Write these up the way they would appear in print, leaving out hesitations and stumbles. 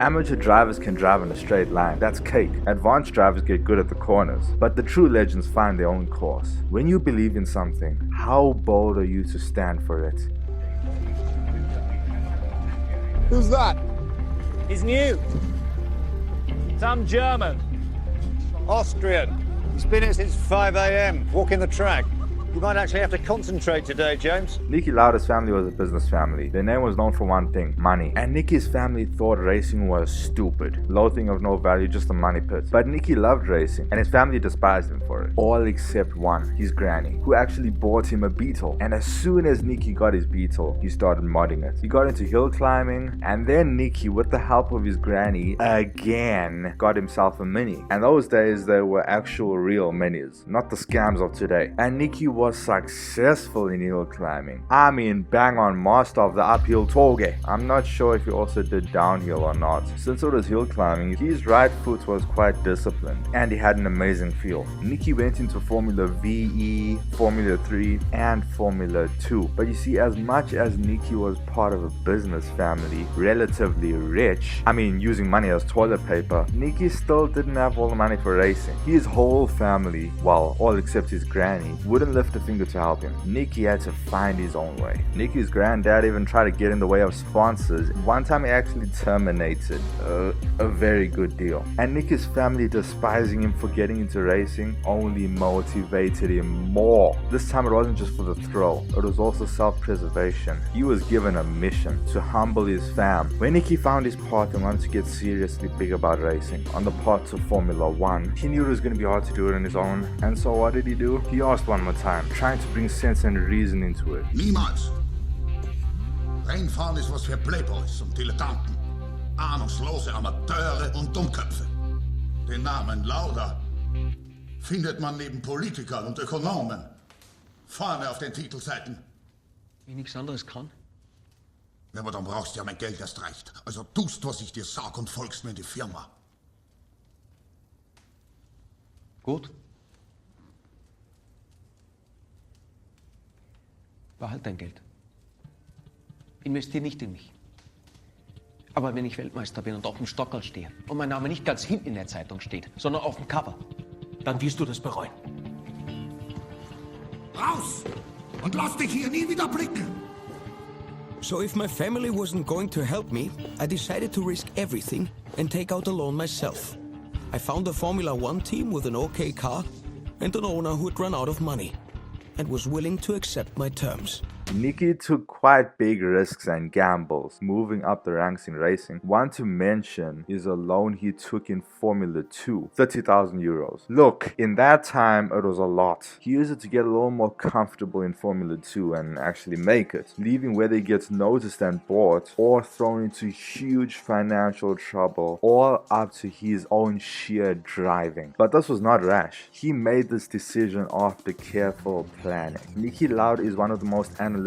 Amateur drivers can drive in a straight line, that's cake. Advanced drivers get good at the corners, but the true legends find their own course. When you believe in something, how bold are you to stand for it? Who's that? He's new. Some German. Austrian. He's been here since 5 a.m. walking the track. You might actually have to concentrate today, James. Niki Lauda's family was a business family. Their name was known for one thing, money. And Niki's family thought racing was stupid. Low thing of no value, just a money pit. But Niki loved racing, and his family despised him for it. All except one, his granny, who actually bought him a Beetle. And as soon as Niki got his Beetle, he started modding it. He got into hill climbing, and then Niki, with the help of his granny, again, got himself a Mini. And those days, they were actual real Minis, not the scams of today. And Niki was successful in hill climbing. I mean, bang on master of the uphill toge. I'm not sure if he also did downhill or not. Since it was hill climbing, his right foot was quite disciplined and he had an amazing feel. Niki went into Formula VE, Formula 3 and Formula 2. But you see, as much as Niki was part of a business family, relatively rich, I mean using money as toilet paper, Niki still didn't have all the money for racing. His whole family, well, all except his granny, wouldn't lift a finger to help him. Niki had to find his own way. Niki's granddad even tried to get in the way of sponsors. One time he actually terminated a very good deal. And Niki's family, despising him for getting into racing, only motivated him more. This time it wasn't just for the thrill, it was also self-preservation. He was given a mission to humble his fam. When Niki found his path and wanted to get seriously big about racing, on the path to Formula 1, he knew it was going to be hard to do it on his own. And so what did he do? He asked one more time, trying to bring sense and reason into it. Niemals. Rennfahren ist was für Playboys und Dilettanten. Ahnungslose Amateure und Dummköpfe. Den Namen Lauda findet man neben Politikern und Ökonomen vorne auf den Titelseiten. Wenn ich nichts anderes kann? Ja, aber dann brauchst du ja mein Geld erst recht. Also tust, was ich dir sag und folgst mir in die Firma. Gut. Behalt dein Geld. Investier nicht in mich. Aber wenn ich Weltmeister bin und auf dem Stockerl stehe und mein Name nicht ganz hinten in der Zeitung steht, sondern auf dem Cover, dann wirst du das bereuen. Raus! Und lass dich hier nie wieder blicken! So if my family wasn't going to help me, I decided to risk everything and take out a loan myself. I found a Formula 1 team with an okay car and an owner who had run out of money and was willing to accept my terms. Niki took quite big risks and gambles moving up the ranks in racing. One to mention is a loan he took in Formula 2, 30,000 euros. Look, in that time it was a lot. He used it to get a little more comfortable in Formula 2 and actually make it, leaving whether he gets noticed and bought or thrown into huge financial trouble, all up to his own sheer driving. But this was not rash. He made this decision after careful planning. Niki Lauda is one of the most analytical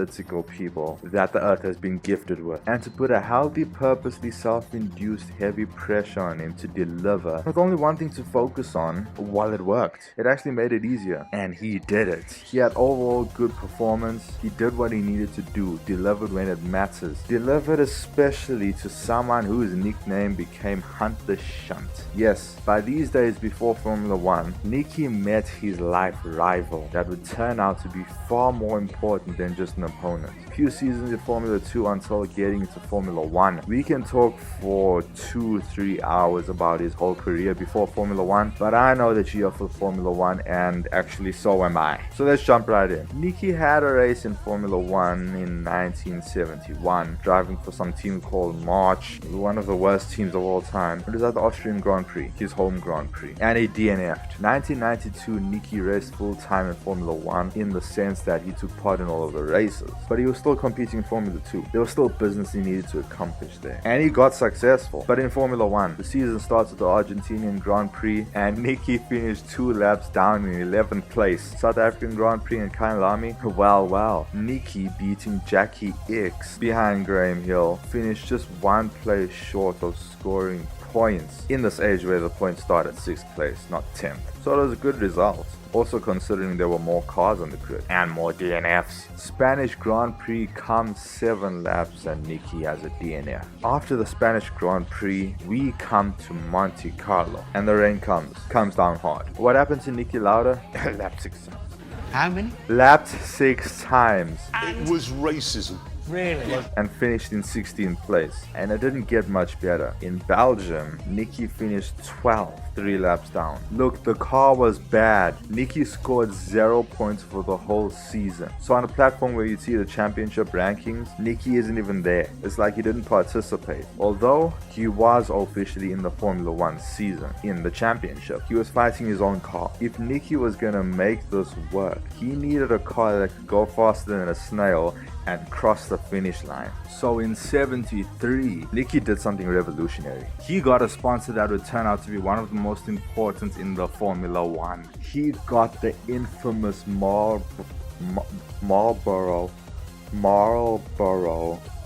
people that the earth has been gifted with, and to put a healthy, purposely self-induced heavy pressure on him to deliver with only one thing to focus on, while it worked, it actually made it easier, and he did it. He had overall good performance, he did what he needed to do, delivered when it matters, delivered especially to someone whose nickname became Hunt the Shunt. Yes, by these days before Formula 1, Niki met his life rival that would turn out to be far more important than just an opponent. Few seasons in Formula 2 until getting into Formula 1. We can talk for 2-3 hours about his whole career before Formula 1, but I know that you're for Formula 1, and actually so am I. So let's jump right in. Niki had a race in Formula 1 in 1971, driving for some team called March, one of the worst teams of all time. It was at the Austrian Grand Prix, his home Grand Prix, and he DNF'd. 1992, Niki raced full time in Formula 1 in the sense that he took part in all of the races, but he was still competing in Formula 2. There was still business he needed to accomplish there, and he got successful. But in Formula 1, the season starts with the Argentinian Grand Prix, and Niki finished 2 laps down in 11th place. South African Grand Prix in Kyalami, well, Niki beating Jackie X behind Graham Hill finished just 1 place short of scoring points in this age where the points start at 6th place, not 10th. So it was a good result. Also considering there were more cars on the grid and more DNFs. Spanish Spanish Grand Prix comes 7 laps and Niki has a DNF. After the Spanish Grand Prix, we come to Monte Carlo and the rain comes down hard. What happened to Niki Lauda? Lapped 6 times. How many? Lapped 6 times. It was racism. Really? And finished in 16th place. And it didn't get much better. In Belgium, Niki finished 12th, 3 laps down. Look, the car was bad. Niki scored 0 points for the whole season. So on a platform where you see the championship rankings, Niki isn't even there. It's like he didn't participate. Although he was officially in the Formula 1 season, in the championship, he was fighting his own car. If Niki was gonna make this work, he needed a car that could go faster than a snail and cross the finish line. So in 73, Niki did something revolutionary. He got a sponsor that would turn out to be one of the most important in the Formula 1. He got the infamous Marlboro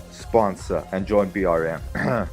sponsor and joined BRM.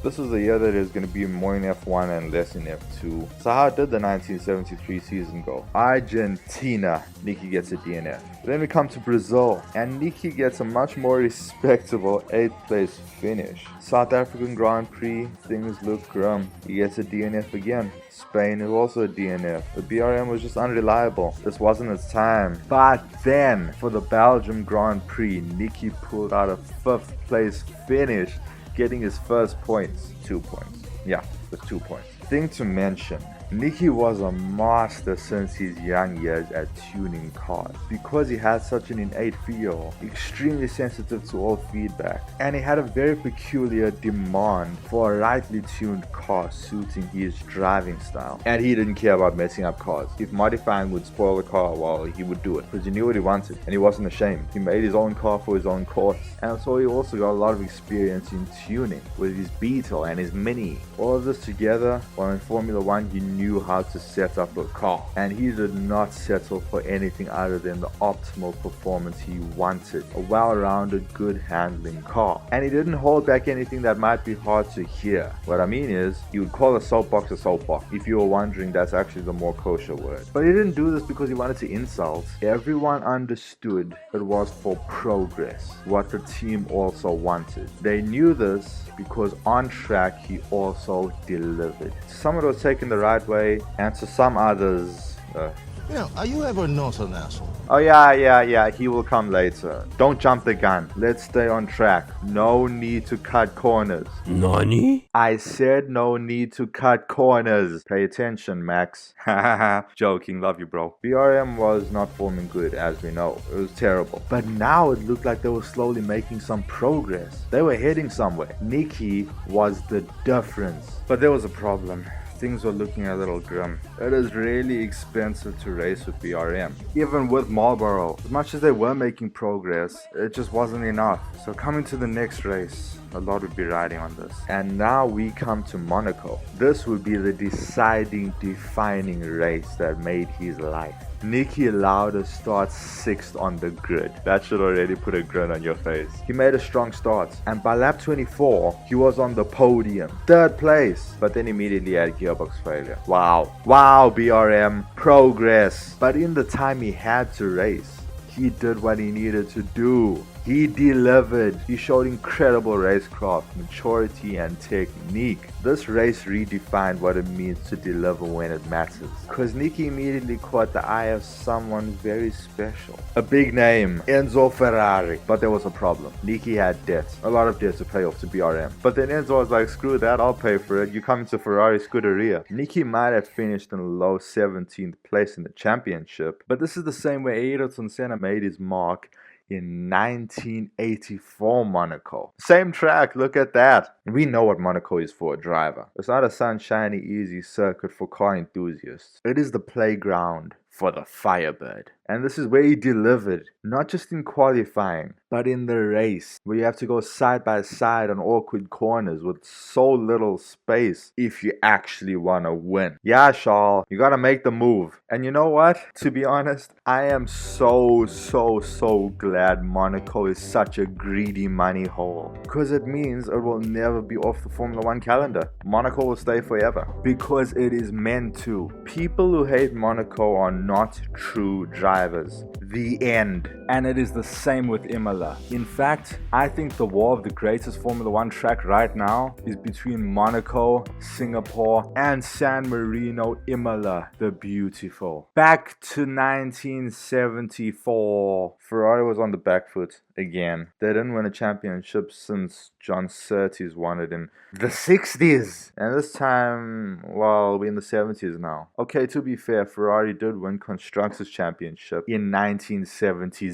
This was the year that it was going to be more in F1 and less in F2. So how did the 1973 season go? Argentina, Niki gets a DNF. Then we come to Brazil and Niki gets a much more respectable 8th place finish. South African Grand Prix, things look grim. He gets a DNF again. Spain is also a DNF. The BRM was just unreliable. This wasn't its time. But then, for the Belgium Grand Prix, Niki pulled out a 5th place finish, getting his first points. 2 points. Yeah, with 2 points. Thing to mention, Niki was a master since his young years at tuning cars because he had such an innate feel, extremely sensitive to all feedback, and he had a very peculiar demand for a rightly tuned car suiting his driving style. And he didn't care about messing up cars. If modifying would spoil the car, well, he would do it because he knew what he wanted and he wasn't ashamed. He made his own car for his own course, and so he also got a lot of experience in tuning with his Beetle and his Mini. All of this together, while in Formula 1 he knew how to set up a car, and he did not settle for anything other than the optimal performance he wanted, a well-rounded, good handling car. And he didn't hold back anything that might be hard to hear. What I mean is, he would call a soapbox a soapbox. If you were wondering, that's actually the more kosher word. But he didn't do this because he wanted to insult. Everyone understood it was for progress, what the team also wanted. They knew this because on track he also delivered. Some of it was taken the right way, and to some others, are you ever not an asshole? oh yeah, he will come later. Don't jump the gun. Let's stay on track. No need to cut corners. Nani? I said no need to cut corners. Pay attention, Max. Hahaha. Joking, love you, bro. BRM was not forming good, as we know. It was terrible. But now it looked like they were slowly making some progress. They were heading somewhere. Niki was the difference. But there was a problem. Things were looking a little grim. It is really expensive to race with BRM. Even with Marlboro, as much as they were making progress, it just wasn't enough. So coming to the next race, a lot would be riding on this. And now we come to Monaco. This would be the deciding, defining race that made his life. Niki Lauda starts 6th on the grid. That should already put a grin on your face. He made a strong start, and by lap 24, he was on the podium, 3rd place, but then immediately had gearbox failure. Wow, BRM, progress. But in the time he had to race, he did what he needed to do. He delivered. He showed incredible racecraft, maturity, and technique. This race redefined what it means to deliver when it matters. Cause Niki immediately caught the eye of someone very special. A big name, Enzo Ferrari. But there was a problem. Niki had debt. A lot of debt to pay off to BRM. But then Enzo was like, screw that, I'll pay for it. You come into Ferrari Scuderia. Niki might have finished in a low 17th place in the championship. But this is the same way Ayrton Senna made his mark in 1984 Monaco. Same track, look at that. We know what Monaco is for a driver. It's not a sunshiny, easy circuit for car enthusiasts. It is the playground for the Firebird. And this is where he delivered, not just in qualifying, but in the race, where you have to go side by side on awkward corners with so little space if you actually want to win. Yeah, Charles, you gotta make the move. And you know what? To be honest, I am so glad Monaco is such a greedy money hole. Because it means it will never be off the Formula 1 calendar. Monaco will stay forever. Because it is meant to. People who hate Monaco are not true drivers. The end. And it is the same with Imola. In fact, I think the war of the greatest Formula 1 track right now is between Monaco, Singapore, and San Marino, Imola the Beautiful. Back to 1974. Ferrari was on the back foot again. They didn't win a championship since John Surtees won it in the 60s. And this time, well, we're in the 70s now. Okay, to be fair, Ferrari did win Constructors' Championship in 1970,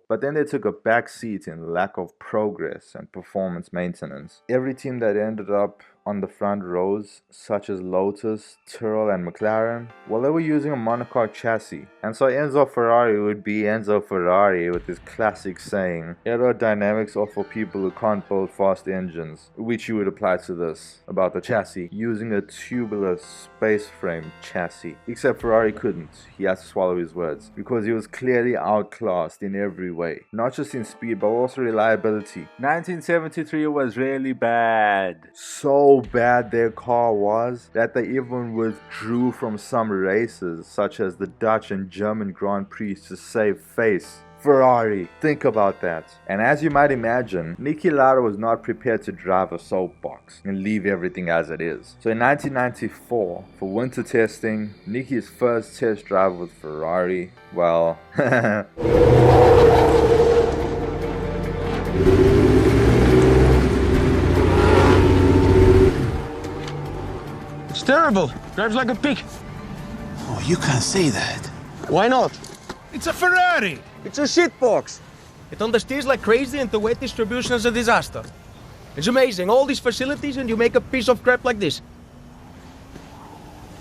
but then they took a back seat in lack of progress and performance maintenance. Every team that ended up on the front rows, such as Lotus, Tyrrell, and McLaren, well, they were using a monocoque chassis. And so Enzo Ferrari would be Enzo Ferrari with his classic saying, aerodynamics are for people who can't build fast engines, which you would apply to this about the chassis, using a tubular space frame chassis. Except Ferrari couldn't. He had to swallow his words, because he was clearly outclassed in every way. Not just in speed, but also reliability. 1973 was really bad. So bad their car was that they even withdrew from some races, such as the Dutch and German Grand Prix, to save face. Ferrari, think about that. And as you might imagine, Niki Lauda was not prepared to drive a soapbox and leave everything as it is. So in 1994, for winter testing, Niki's first test drive with Ferrari, well, It's terrible. Drives like a pig. Oh, you can't say that. Why not? It's a Ferrari. It's a shitbox. It understeers like crazy and the weight distribution is a disaster. It's amazing. All these facilities and you make a piece of crap like this.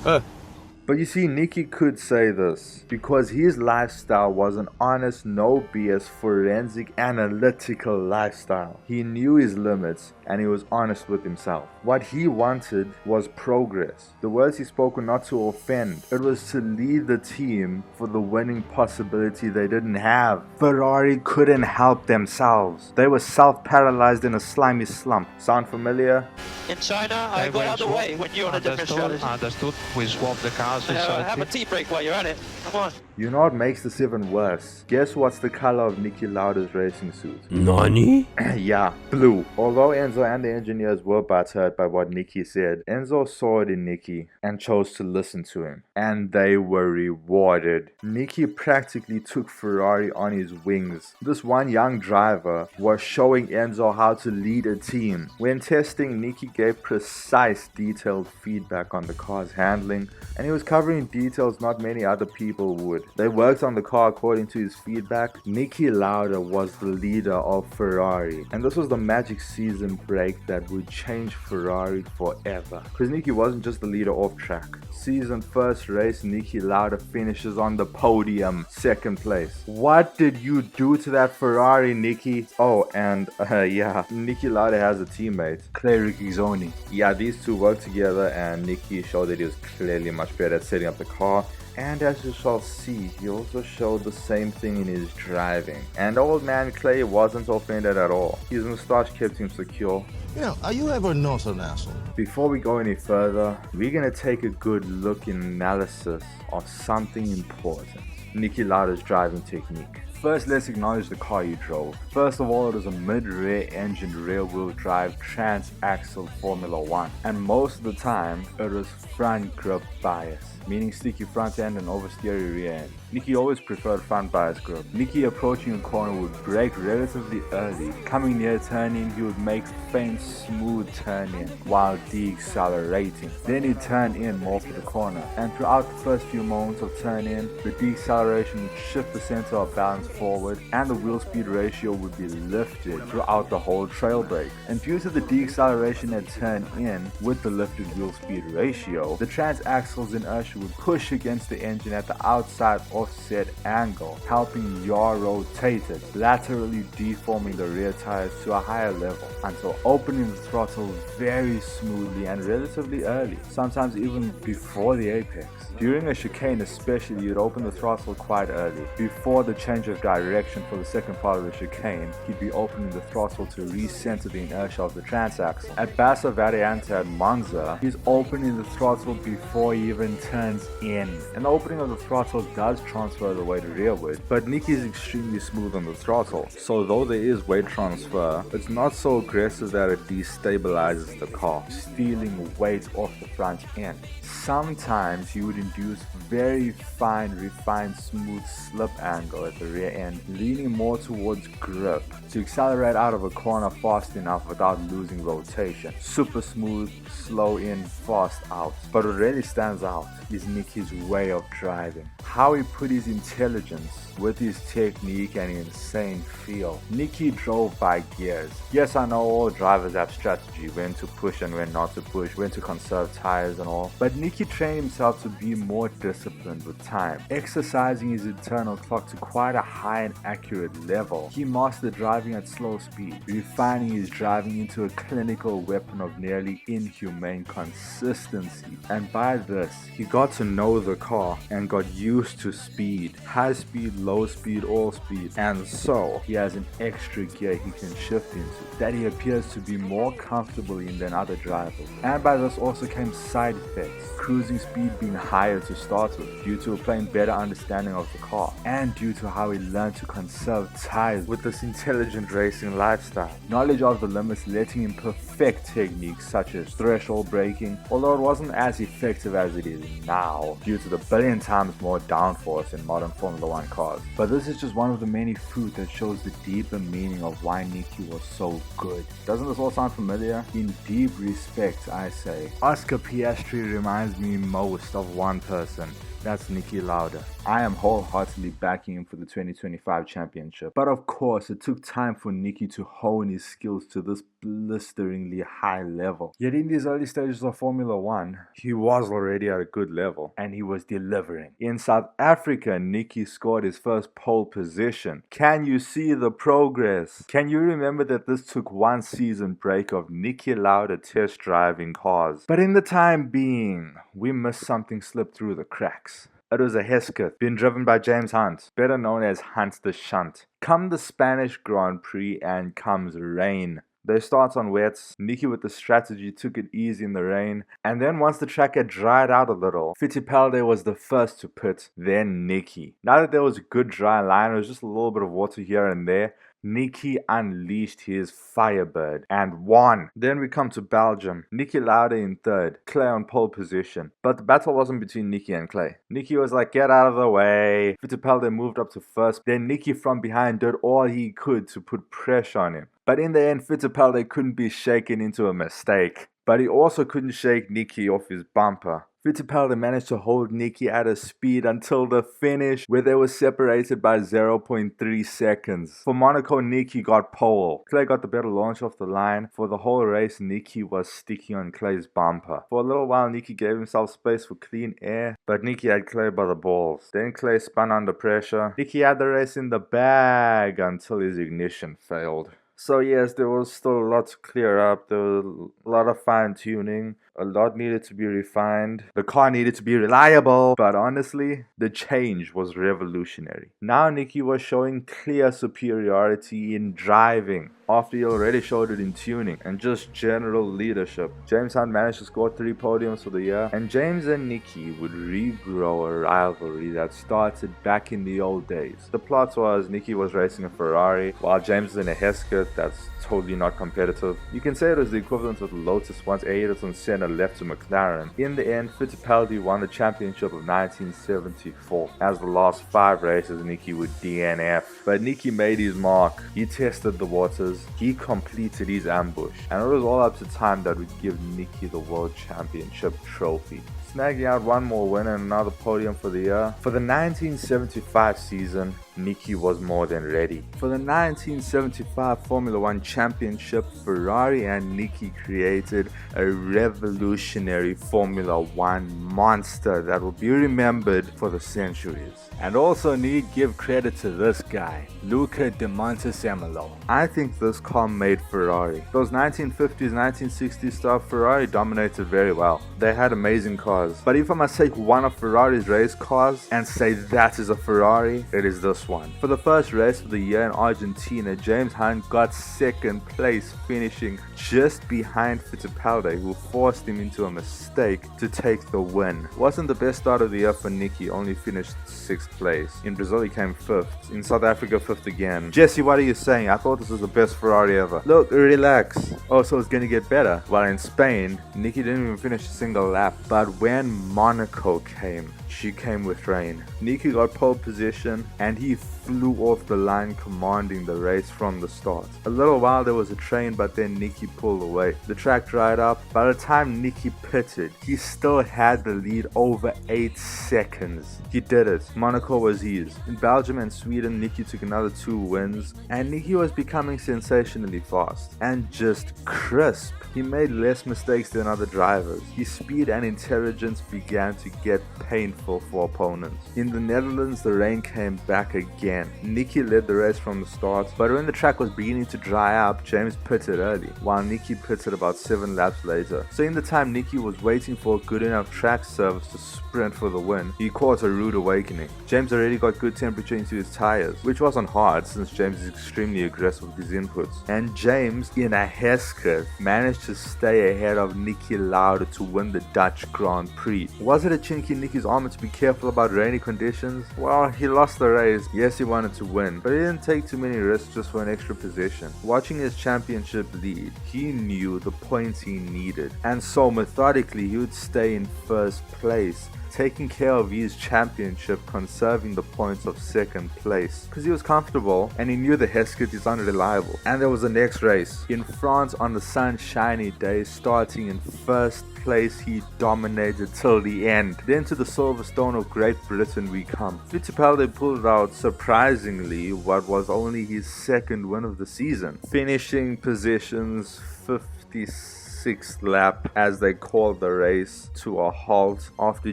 But you see, Niki could say this because his lifestyle was an honest, no BS, forensic, analytical lifestyle. He knew his limits and he was honest with himself. What he wanted was progress. The words he spoke were not to offend. It was to lead the team for the winning possibility they didn't have. Ferrari couldn't help themselves. They were self-paralyzed in a slimy slump. Sound familiar? In China, I got out of the way when you're on a different strategy. Understood. We swapped the cars. Have a tea break while you're at it. Come on. You know what makes this even worse? Guess what's the color of Niki Lauda's racing suit? Nani? Yeah, blue. Although Enzo and the engineers were butthurt by what Niki said, Enzo saw it in Niki and chose to listen to him. And they were rewarded. Niki practically took Ferrari on his wings. This one young driver was showing Enzo how to lead a team. When testing, Niki gave precise, detailed feedback on the car's handling, and he was covering details not many other people would. They worked on the car according to his feedback. Niki Lauda was the leader of Ferrari, and this was the magic season break that would change Ferrari forever. Because Niki wasn't just the leader off track. Season first race, Niki Lauda finishes on the podium, second place. What did you do to that Ferrari, Niki? Oh, and yeah, Niki Lauda has a teammate, Clay Regazzoni. Yeah, these two worked together and Niki showed that he was clearly much better at setting up the car. And as you shall see, he also showed the same thing in his driving. And old man Clay wasn't offended at all. His moustache kept him secure. You know, are you ever not an asshole? Before we go any further, we're gonna take a good look and analysis of something important. Niki Lauda's driving technique. First, let's acknowledge the car you drove. First of all, it is a mid-rear engine rear-wheel drive trans-axle Formula 1. And most of the time, it is front grip bias, meaning sticky front end and oversteery rear end. Niki always preferred front bias grip. Niki approaching a corner would brake relatively early. Coming near turn-in, he would make faint, smooth turn-in while deaccelerating. Then he'd turn in more for the corner. And throughout the first few moments of turn-in, the deacceleration would shift the center of balance forward and the wheel speed ratio would be lifted throughout the whole trail brake. And due to the deacceleration at turn-in with the lifted wheel speed ratio, the transaxle's inertia would push against the engine at the outside offset angle, helping yaw rotate it, laterally deforming the rear tires to a higher level until opening the throttle very smoothly and relatively early, sometimes even before the apex. During a chicane especially, you'd open the throttle quite early, before the change of direction for the second part of the chicane, he'd be opening the throttle to recenter the inertia of the transaxle. At Basso Variante at Monza, he's opening the throttle before he even turns in. And the opening of the throttle does transfer the weight rearward, but Niki is extremely smooth on the throttle, so though there is weight transfer, it's not so aggressive that it destabilizes the car, stealing weight off the front end. Sometimes he would induce very fine, refined, smooth slip angle at the rear end, leaning more towards grip to accelerate out of a corner fast enough without losing rotation. Super smooth, slow in, fast out. But what really stands out is Niki's way of driving. How he put his intelligence with his technique and insane feel. Niki drove by gears. Yes, I know all drivers have strategy, when to push and when not to push, when to conserve tires and all, but Niki trained himself to be more disciplined with time, exercising his internal clock to quite a high and accurate level. He mastered driving at slow speed, refining his driving into a clinical weapon of nearly inhumane consistency, and by this, he got to know the car and got used to speed, high speed, low speed, all speed, and so he has an extra gear he can shift into that he appears to be more comfortable in than other drivers. And by this also came side effects, cruising speed being higher to start with due to a plain better understanding of the car, and due to how he learned to conserve tires with this intelligent racing lifestyle. Knowledge of the limits letting him perfect techniques such as threshold braking, although it wasn't as effective as it is now due to the billion times more downforce in modern Formula 1 cars. But this is just one of the many fruit that shows the deeper meaning of why Niki was so good. Doesn't this all sound familiar? In deep respect, I say, Oscar Piastri reminds me most of one person. That's Niki Lauda. I am wholeheartedly backing him for the 2025 championship. But of course, it took time for Niki to hone his skills to this blisteringly high level. Yet in these early stages of Formula 1, he was already at a good level, and he was delivering. In South Africa, Niki scored his first pole position. Can you see the progress? Can you remember that this took one season break of Niki Lauda test driving cars? But in the time being, we missed something slip through the cracks. It was a Hesketh, being driven by James Hunt, better known as Hunt the Shunt. Come the Spanish Grand Prix and comes rain. They start on wets, Niki with the strategy took it easy in the rain, and then once the track had dried out a little, Fittipaldi was the first to pit, then Niki. Now that there was a good dry line, it was just a little bit of water here and there, Niki unleashed his Firebird and won. Then we come to Belgium. Niki Lauda in third, Clay on pole position. But the battle wasn't between Niki and Clay. Niki was like, get out of the way. Fittipaldi moved up to first. Then Niki from behind did all he could to put pressure on him. But in the end, Fittipaldi couldn't be shaken into a mistake. But he also couldn't shake Niki off his bumper. Fittipaldi managed to hold Niki at a speed until the finish, where they were separated by 0.3 seconds. For Monaco, Niki got pole. Clay got the better launch off the line. For the whole race, Niki was sticky on Clay's bumper. For a little while, Niki gave himself space for clean air, but Niki had Clay by the balls. Then Clay spun under pressure. Niki had the race in the bag until his ignition failed. So yes, there was still a lot to clear up. There was a lot of fine tuning. A lot needed to be refined. The car needed to be reliable. But honestly, the change was revolutionary. Now Niki was showing clear superiority in driving, after he already showed it in tuning and just general leadership. James Hunt managed to score 3 podiums for the year, and James and Niki would regrow a rivalry that started back in the old days. The plot was Niki was racing a Ferrari, while James was in a Hesketh that's totally not competitive. You can say it was the equivalent of the Lotus once Ayrton Senna left to McLaren. In the end, Fittipaldi won the championship of 1974. As the last 5 races, Niki would DNF. But Niki made his mark. He tested the waters. He completed his ambush. And it was all up to time that would give Niki the World Championship trophy, snagging out one more win and another podium for the year. For the 1975 season, Niki was more than ready. For the 1975 Formula 1 Championship, Ferrari and Niki created a revolutionary Formula 1 monster that will be remembered for the centuries. And also need give credit to this guy, Luca de Montezemolo. I think this car made Ferrari. Those 1950s, 1960s stuff, Ferrari dominated very well. They had amazing cars. But if I must take one of Ferrari's race cars and say that is a Ferrari, it is this one. For the first race of the year in Argentina, James Hunt got second place, finishing just behind Fittipaldi, who forced him into a mistake to take the win. Wasn't the best start of the year for Niki, only finished 6th place. In Brazil he came 5th. In South Africa 5th again. Jesse, what are you saying? I thought this was the best Ferrari ever. Look, relax. Oh, so it's gonna get better. While in Spain, Niki didn't even finish a single lap. But when Monaco came, she came with rain. Niki got pole position and he flew off the line, commanding the race from the start. A little while there was a train, but then Niki pulled away. The track dried up. By the time Niki pitted, he still had the lead over 8 seconds. He did it. Monaco was his. In Belgium and Sweden, Niki took another 2 wins, and Niki was becoming sensationally fast and just crisp. He made less mistakes than other drivers. His speed and intelligence began to get painful for opponents. In the Netherlands, the rain came back again. Niki led the race from the start, but when the track was beginning to dry up, James pitted early, while Niki pitted about 7 laps later. So in the time Niki was waiting for a good enough track surface to sprint for the win, he caught a rude awakening. James already got good temperature into his tires, which wasn't hard since James is extremely aggressive with his inputs. And James, in a Hesketh, managed to stay ahead of Niki Lauda to win the Dutch Grand Prix. Was it a chink in Niki's armor to be careful about rainy conditions? Well, he lost the race. Yes, he wanted to win, but he didn't take too many risks just for an extra position. Watching his championship lead, he knew the points he needed, and so methodically he would stay in first place, taking care of his championship, conserving the points of 2nd place. Because he was comfortable and he knew the Hesketh is unreliable. And there was the next race. In France on the sunshiny day, starting in 1st place, he dominated till the end. Then to the Silverstone of Great Britain we come. Fittipaldi pulled out surprisingly what was only his 2nd win of the season, finishing positions 56th lap as they called the race to a halt after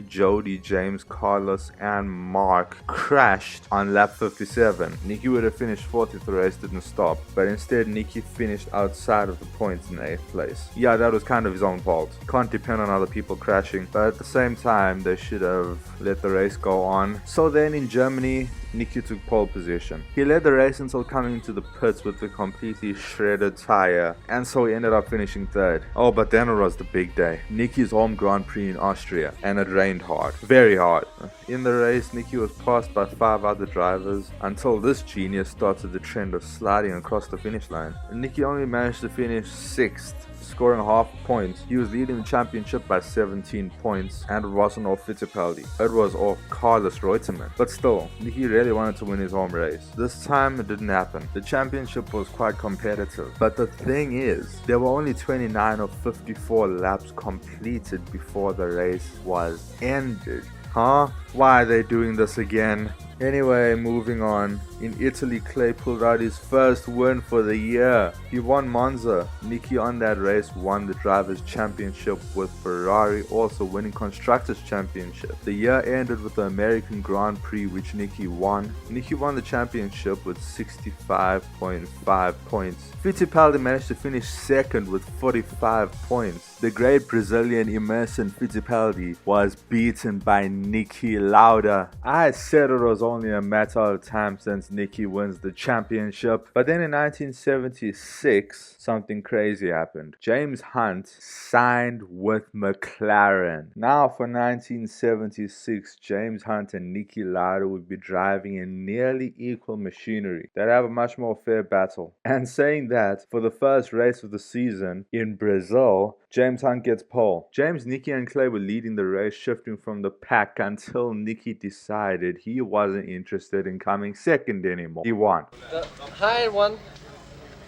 Jody, James, Carlos and Mark crashed on lap 57. Niki would have finished 4th if the race didn't stop, but instead Niki finished outside of the points in 8th place. Yeah, that was kind of his own fault. Can't depend on other people crashing, but at the same time they should have let the race go on. So then in Germany, Niki took pole position. He led the race until coming into the pits with a completely shredded tire, and so he ended up finishing 3rd. Oh, but then it was the big day. Niki's home Grand Prix in Austria, and it rained hard. Very hard. In the race, Niki was passed by 5 other drivers until this genius started the trend of sliding across the finish line. Niki only managed to finish 6th, scoring half points. He was leading the championship by 17 points, and it wasn't off Fittipaldi. It was off Carlos Reutemann. But still, Niki really wanted to win his home race. This time it didn't happen. The championship was quite competitive. But the thing is, there were only 29 of 54 laps completed before the race was ended. Huh? Why are they doing this again? Anyway, moving on. In Italy, Clay pulled out his first win for the year. He won Monza. Niki on that race won the Drivers' Championship with Ferrari also winning Constructors' Championship. The year ended with the American Grand Prix, which Niki won. Niki won the championship with 65.5 points. Fittipaldi managed to finish 2nd with 45 points. The great Brazilian Emerson Fittipaldi was beaten by Niki Lauda. I said it was only a matter of time since Niki wins the championship, but then in 1976 something crazy happened. James Hunt signed with McLaren. Now for 1976, James Hunt and Niki Lauda would be driving in nearly equal machinery. They'd have a much more fair battle. And saying that, for the first race of the season in Brazil, James Hunt gets pole. James, Niki and Clay were leading the race, shifting from the pack until Niki decided he wasn't interested in coming 2nd anymore. He won. The higher one,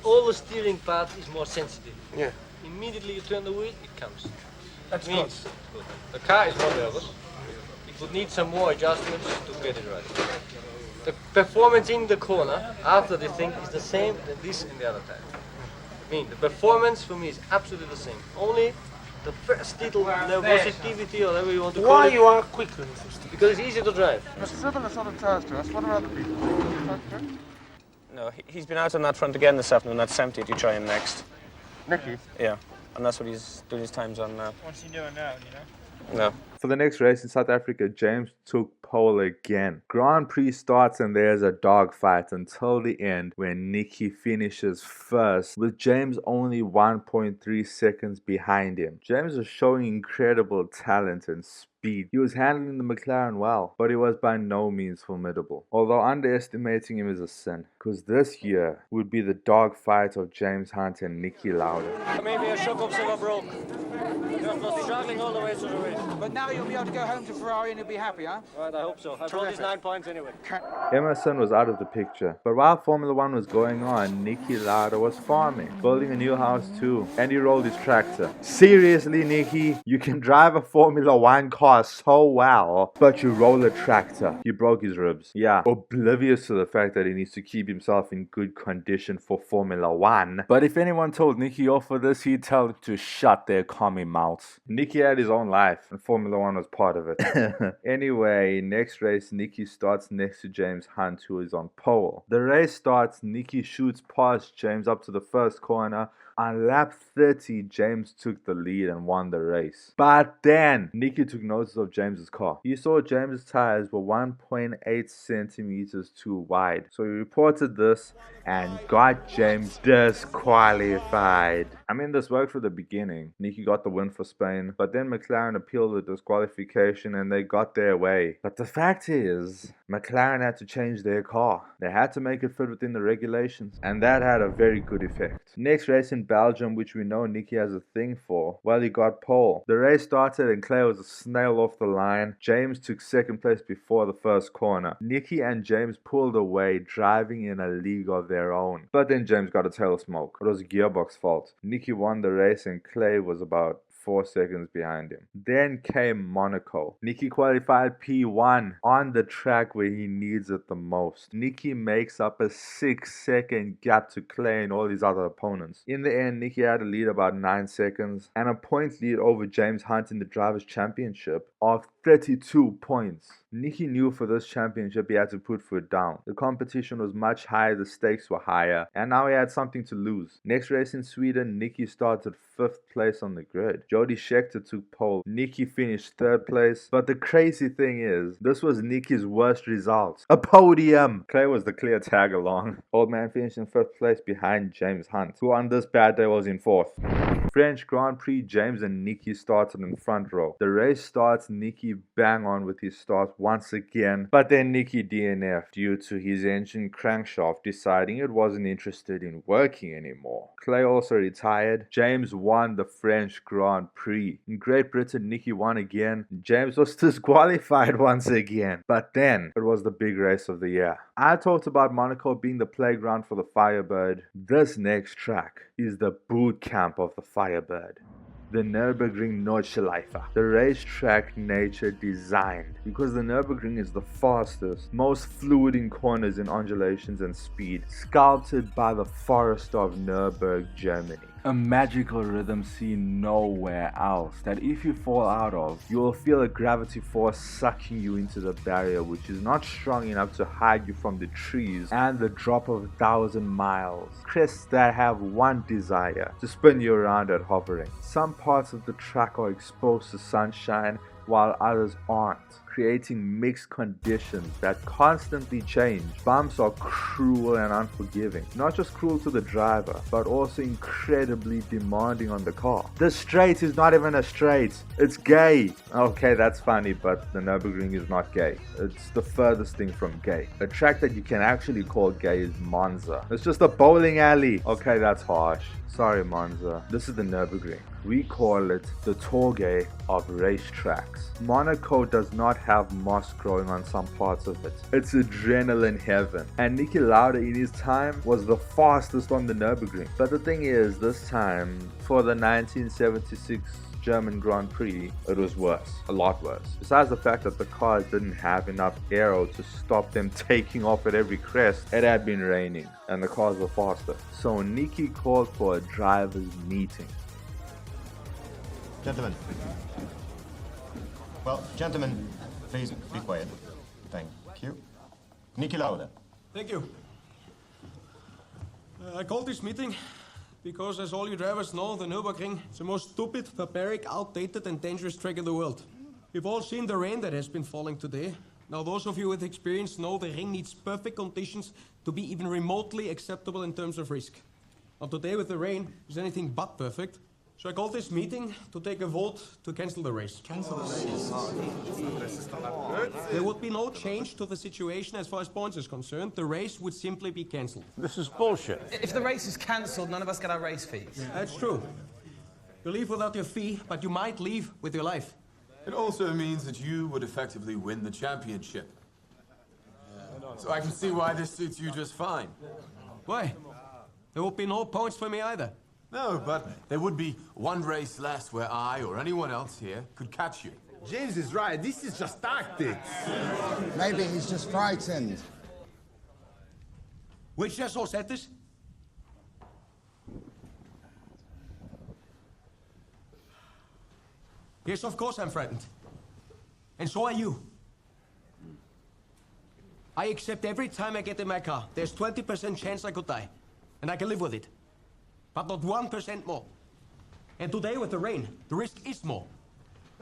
all the steering part is more sensitive. Yeah. Immediately you turn the wheel, it comes. That's means good. The car is not nervous. It would need some more adjustments to get it right. The performance in the corner after the thing is the same as this and the other time. I mean, the performance for me is absolutely the same. Only the first little nervosity or whatever you want to call it. Why you are quicker? Because it's easy to drive. Similar sort of tires to us. What are other people doing? No, he's been out on that front again this afternoon. That's empty to try him next. Niki? Yeah, and that's what he's doing his times on now. What's he doing now, you know? No. For the next race in South Africa, James took pole again. Grand Prix starts and there's a dogfight until the end when Niki finishes first with James only 1.3 seconds behind him. James was showing incredible talent and speed. He was handling the McLaren well, but he was by no means formidable. Although underestimating him is a sin, because this year would be the dogfight of James Hunt and Niki Lauda. Maybe a shock observer broke. Just was struggling all the way to the race. But now you'll be able to go home to Ferrari and you'll be happy, huh? Right, I hope so. I brought these 9 points anyway. Emerson was out of the picture, but while Formula 1 was going on, Niki Lauda was farming, building a new house too, and he rolled his tractor. Seriously, Niki, you can drive a Formula 1 car so well, but you roll a tractor. He broke his ribs. Yeah, oblivious to the fact that he needs to keep himself in good condition for Formula 1. But if anyone told Niki off for this, he'd tell them to shut their commie mouths. Niki had his own life, and Formula 1 was part of it. Anyway, next race, Niki starts next to James Hunt, who is on pole. The race starts, Niki shoots past James up to the first corner. On lap 30, James took the lead and won the race. But then, Niki took notice of James's car. He saw James's tires were 1.8 centimeters too wide. So he reported this and got James disqualified. I mean, this worked for the beginning. Niki got the win for Spain, but then McLaren appealed the disqualification and they got their way. But the fact is, McLaren had to change their car. They had to make it fit within the regulations, and that had a very good effect. Next race in Belgium, which we know Niki has a thing for, well, he got pole. The race started and Clay was a snail off the line. James took second place before the first corner. Niki and James pulled away, driving in a league of their own. But then James got a tail of smoke. It was a gearbox fault. Niki won the race and Clay was about 4 seconds behind him. Then came Monaco. Niki qualified P1 on the track where he needs it the most. Niki makes up a 6-second gap to Clay and all his other opponents. In the end, Niki had a lead about 9 seconds and a point lead over James Hunt in the Drivers' Championship of 32 points. Niki knew for this championship he had to put foot down. The competition was much higher, the stakes were higher, and now he had something to lose. Next race in Sweden, Niki started 5th place on the grid. Jody Scheckter took pole. Niki finished 3rd place. But the crazy thing is, this was Niki's worst result. A podium! Clay was the clear tag along. Old man finished in 5th place behind James Hunt, who on this bad day was in 4th. French Grand Prix, James and Niki started in front row. The race starts, Niki bang on with his start once again, but then Niki DNF'd due to his engine crankshaft deciding it wasn't interested in working anymore. Clay also retired. James won the French Grand Prix. In Great Britain, Niki won again. James was disqualified once again. But then, it was the big race of the year. I talked about Monaco being the playground for the Firebird. This next track is the boot camp of the Firebird. The Nürburgring Nordschleife, the racetrack nature designed, because the Nürburgring is the fastest, most fluid in corners and undulations and speed, sculpted by the forest of Nürburg, Germany. A magical rhythm seen nowhere else, that if you fall out of, you will feel a gravity force sucking you into the barrier, which is not strong enough to hide you from the trees and the drop of 1,000 miles. Crests that have one desire, to spin you around at hovering. Some parts of the track are exposed to sunshine, while others aren't, creating mixed conditions that constantly change. Bumps are cruel and unforgiving. Not just cruel to the driver, but also incredibly demanding on the car. The straight is not even a straight, it's gay. Okay, that's funny, but the Nürburgring is not gay. It's the furthest thing from gay. A track that you can actually call gay is Monza. It's just a bowling alley. Okay, that's harsh. Sorry, Monza. This is the Nürburgring. We call it the Torgay of racetracks. Monaco does not have moss growing on some parts of it. It's adrenaline heaven. And Niki Lauda in his time was the fastest on the Nürburgring. But the thing is, this time, for the 1976 German Grand Prix, it was worse, a lot worse. Besides the fact that the cars didn't have enough aero to stop them taking off at every crest, it had been raining and the cars were faster. So Niki called for a driver's meeting. Gentlemen. Well, gentlemen, please be quiet. Thank you. Niki Lauda. Thank you. I called this meeting Because as all you drivers know, the Nürburgring is the most stupid, barbaric, outdated and dangerous track in the world. You've all seen the rain that has been falling today. Now those of you with experience know the ring needs perfect conditions to be even remotely acceptable in terms of risk. Now today with the rain is anything but perfect. So I called this meeting to take a vote to cancel the race. Cancel the race? There would be no change to the situation as far as points is concerned. The race would simply be cancelled. This is bullshit. If the race is cancelled, none of us get our race fees. That's true. You leave without your fee, but you might leave with your life. It also means that you would effectively win the championship. So I can see why this suits you just fine. Why? There would be no points for me either. No, but there would be one race less where I or anyone else here could catch you. James is right. This is just tactics. Maybe he's just frightened. Which asshole said this? Yes, of course I'm frightened. And so are you. I accept every time I get in my car, there's 20% chance I could die. And I can live with it. But not 1% more. And today with the rain, the risk is more.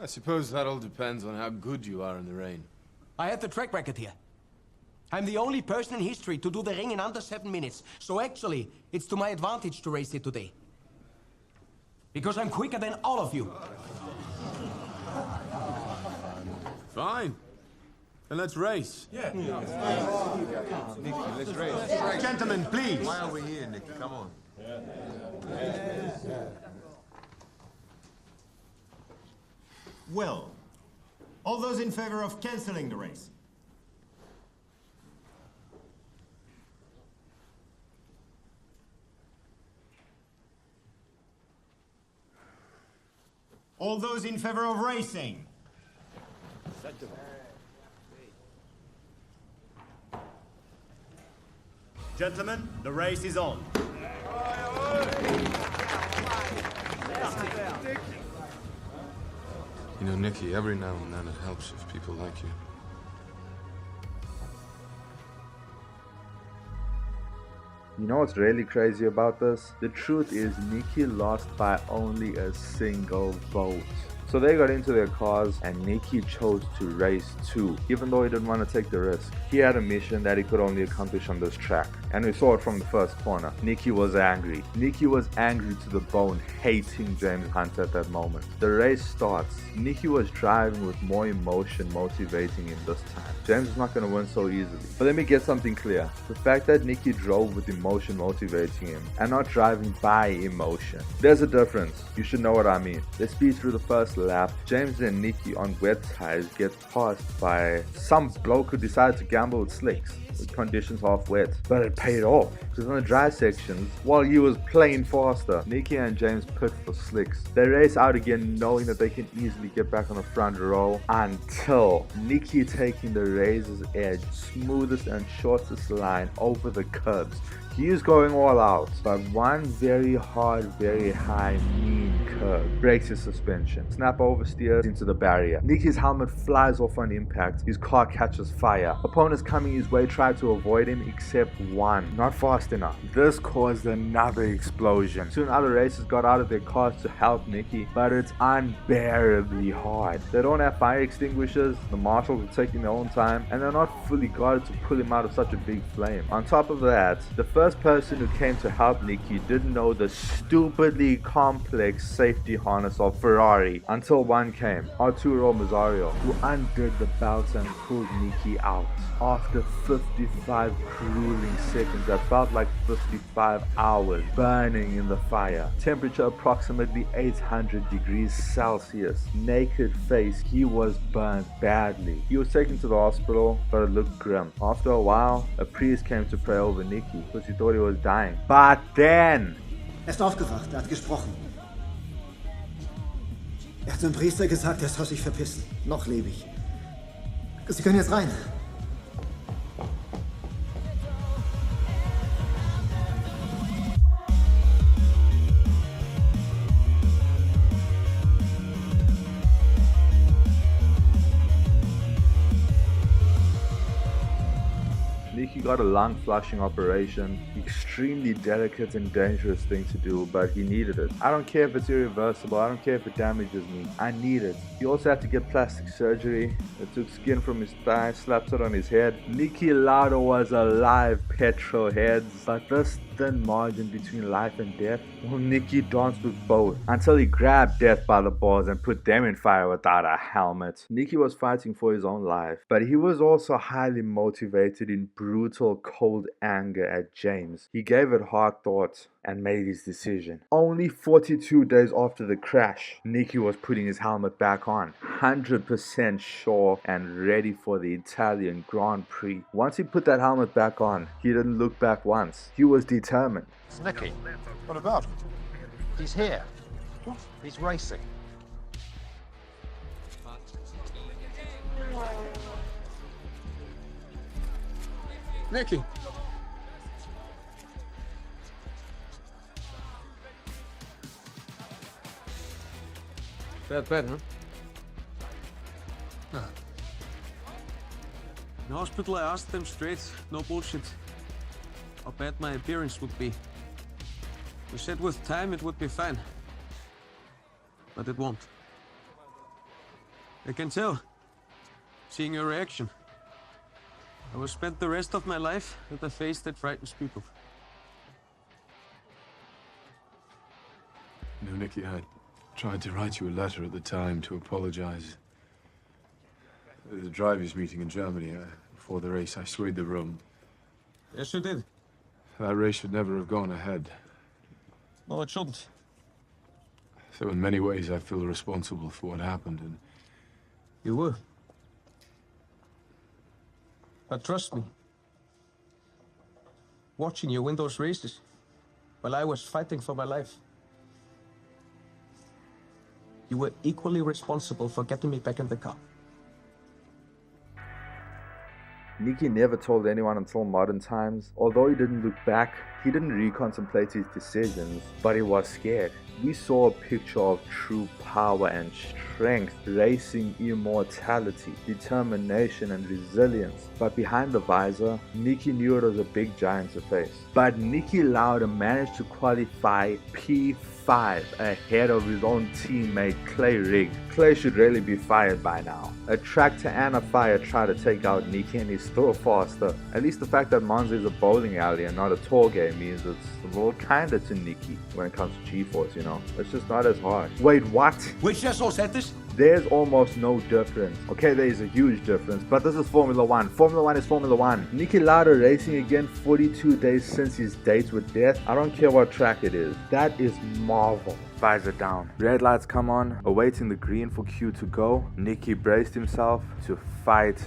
I suppose that all depends on how good you are in the rain. I have the track record here. I'm the only person in history to do the ring in under 7 minutes. So actually, it's to my advantage to race it today. Because I'm quicker than all of you. Fine. Then let's race. Yeah. Niki, let's race. Gentlemen, please. Why are we here, Niki? Come on. Well, all those in favor of cancelling the race? All those in favor of racing? Gentlemen, the race is on. You know, Niki, every now and then it helps if people like you. You know what's really crazy about this? The truth is Niki lost by only a single vote. So they got into their cars and Niki chose to race too, even though he didn't want to take the risk. He had a mission that he could only accomplish on this track. And we saw it from the first corner. Niki was angry. Niki was angry to the bone, hating James Hunt at that moment. The race starts. Niki was driving with more emotion motivating him this time. James is not going to win so easily. But let me get something clear. The fact that Niki drove with emotion motivating him and not driving by emotion. There's a difference. You should know what I mean. Let's speed through the first lap. James and Niki on wet tires get passed by some bloke who decided to gamble with slicks. With conditions half wet, but it paid off because on the dry sections, while he was playing faster, Niki and James pit for slicks. They race out again knowing that they can easily get back on the front row until Niki taking the razor's edge, smoothest and shortest line over the curbs. He is going all out, but one very hard, very high, mean curve breaks his suspension. Snap oversteers into the barrier. Niki's helmet flies off on impact. His car catches fire. Opponents coming his way try to avoid him except one. Not fast enough. This caused another explosion. Soon other racers got out of their cars to help Niki, but it's unbearably hard. They don't have fire extinguishers, the marshals are taking their own time, and they're not fully guarded to pull him out of such a big flame. On top of that, the first person who came to help Niki didn't know the stupidly complex safety harness of Ferrari until one came, Arturo Mazzario, who undid the belts and pulled Niki out. After 55 grueling seconds that felt like 55 hours burning in the fire, temperature approximately 800 degrees Celsius, naked face, he was burnt badly. He was taken to the hospital, but it looked grim. After a while, a priest came to pray over Niki because he thought he was dying. But then... Ist aufgewacht, hat gesprochen. Hat dem Priester gesagt, soll sich verpissen. Noch lebe ich. Sie können jetzt rein. Niki Niki got a lung flushing operation. Extremely delicate and dangerous thing to do, but he needed it. I don't care if it's irreversible, I don't care if it damages me. I need it. He also had to get plastic surgery. It took skin from his thigh, slapped it on his head. Niki Lauda was a live petrol heads, but this thin margin between life and death, well, Niki danced with both until he grabbed death by the balls and put them in fire without a helmet. Niki was fighting for his own life, but he was also highly motivated in brutal, cold anger at James. He gave it hard thought and made his decision. Only 42 days after the crash, Niki was putting his helmet back on, 100% sure and ready for the Italian Grand Prix. Once he put that helmet back on, he didn't look back once. He was determined. It's Niki. What about him? He's here. He's racing. Niki. Bad bet, huh? No. In hospital, I asked them straight, no bullshit, how bad my appearance would be. They said with time it would be fine. But it won't. I can tell, seeing your reaction. I will spend the rest of my life with a face that frightens people. No, Niki, I tried to write you a letter at the time to apologize. At the drivers' meeting in Germany, before the race, I swayed the room. Yes, you did. That race should never have gone ahead. No, it shouldn't. So in many ways, I feel responsible for what happened, and... You were. But trust me, watching you win those races while I was fighting for my life, you were equally responsible for getting me back in the car. Niki never told anyone until modern times. Although he didn't look back, he didn't recontemplate his decisions, but he was scared. We saw a picture of true power and strength, racing immortality, determination and resilience. But behind the visor, Niki knew it was a big giant to face. But Niki Lauda managed to qualify P5 ahead of his own teammate Clay Rigg. Clay should really be fired by now. A tractor and a fire try to take out Niki and he's still faster. At least the fact that Monza is a bowling alley and not a tour game means it's a little kinda to Niki when it comes to G-force, you know. It's just not as hard. Wait, what? Which just all said this? There's almost no difference. Okay, there is a huge difference, but this is Formula 1. Formula 1 is Formula 1. Niki Lauda racing again 42 days since his date with death. I don't care what track it is. That is marvel. Visor down. Red lights come on, awaiting the green for Q to go. Niki braced himself to fight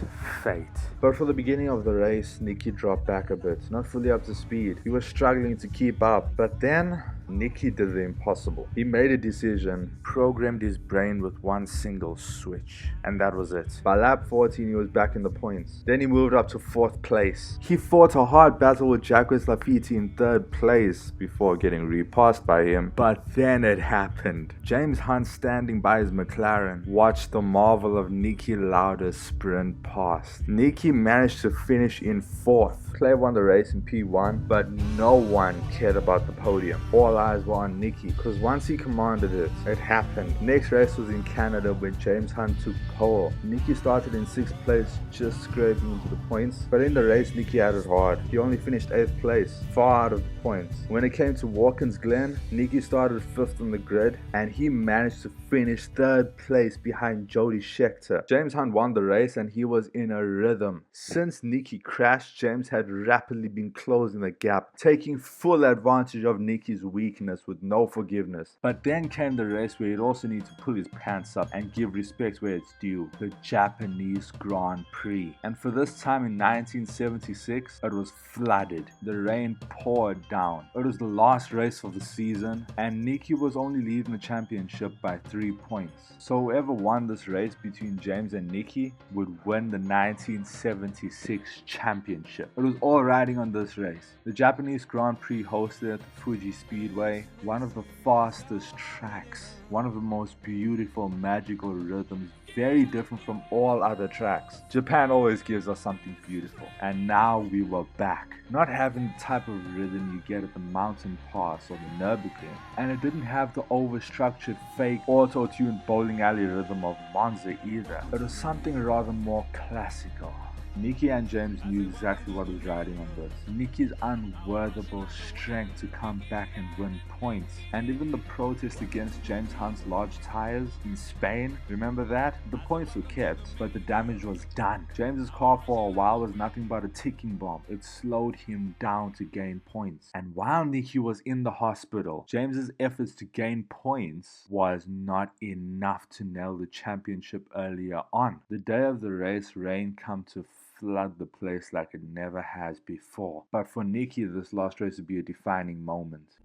fate. But for the beginning of the race, Niki dropped back a bit, not fully up to speed. He was struggling to keep up, but then Niki did the impossible. He made a decision, programmed his brain with one single switch, and that was it. By lap 14, he was back in the points. Then he moved up to 4th place. He fought a hard battle with Jacques Lafitte in 3rd place before getting repassed by him, but then it happened. James Hunt, standing by his McLaren, watched the marvel of Niki Lauda sprint past. Niki managed to finish in 4th. Clay won the race in P1, but no one cared about the podium. All eyes were on Niki, because once he commanded it, it happened. Next race was in Canada when James Hunt took pole. Niki started in 6th place, just scraping into the points, but in the race Niki had it hard. He only finished 8th place, far out of the points. When it came to Watkins Glen, Niki started 5th on the grid, and he managed to finish 3rd place behind Jody Scheckter. James Hunt won the race and he was in a rhythm. Since Niki crashed, James had rapidly been closing the gap, taking full advantage of Niki's weakness with no forgiveness. But then came the race where he'd also need to pull his pants up and give respect where it's due, the Japanese Grand Prix. And for this time in 1976, it was flooded. The rain poured down. It was the last race of the season, and Niki was only leading the championship by 3 points. So whoever won this race between James and Niki would win the 1976 championship. It was all riding on this race. The Japanese Grand Prix hosted at the Fuji Speedway, one of the fastest tracks, one of the most beautiful magical rhythms very different from all other tracks. Japan always gives us something beautiful, and now we were back. Not having the type of rhythm you get at the Mountain Pass or the Nürburgring, and it didn't have the over-structured fake auto-tuned bowling alley rhythm of Monza either. It was something rather more classical. Niki and James knew exactly what was riding on this. Niki's unworthable strength to come back and win points. And even the protest against James Hunt's large tires in Spain, remember that? The points were kept, but the damage was done. James's car for a while was nothing but a ticking bomb. It slowed him down to gain points. And while Niki was in the hospital, James's efforts to gain points was not enough to nail the championship earlier on. The day of the race, rain came to flood the place like it never has before. But for Niki, this last race would be a defining moment.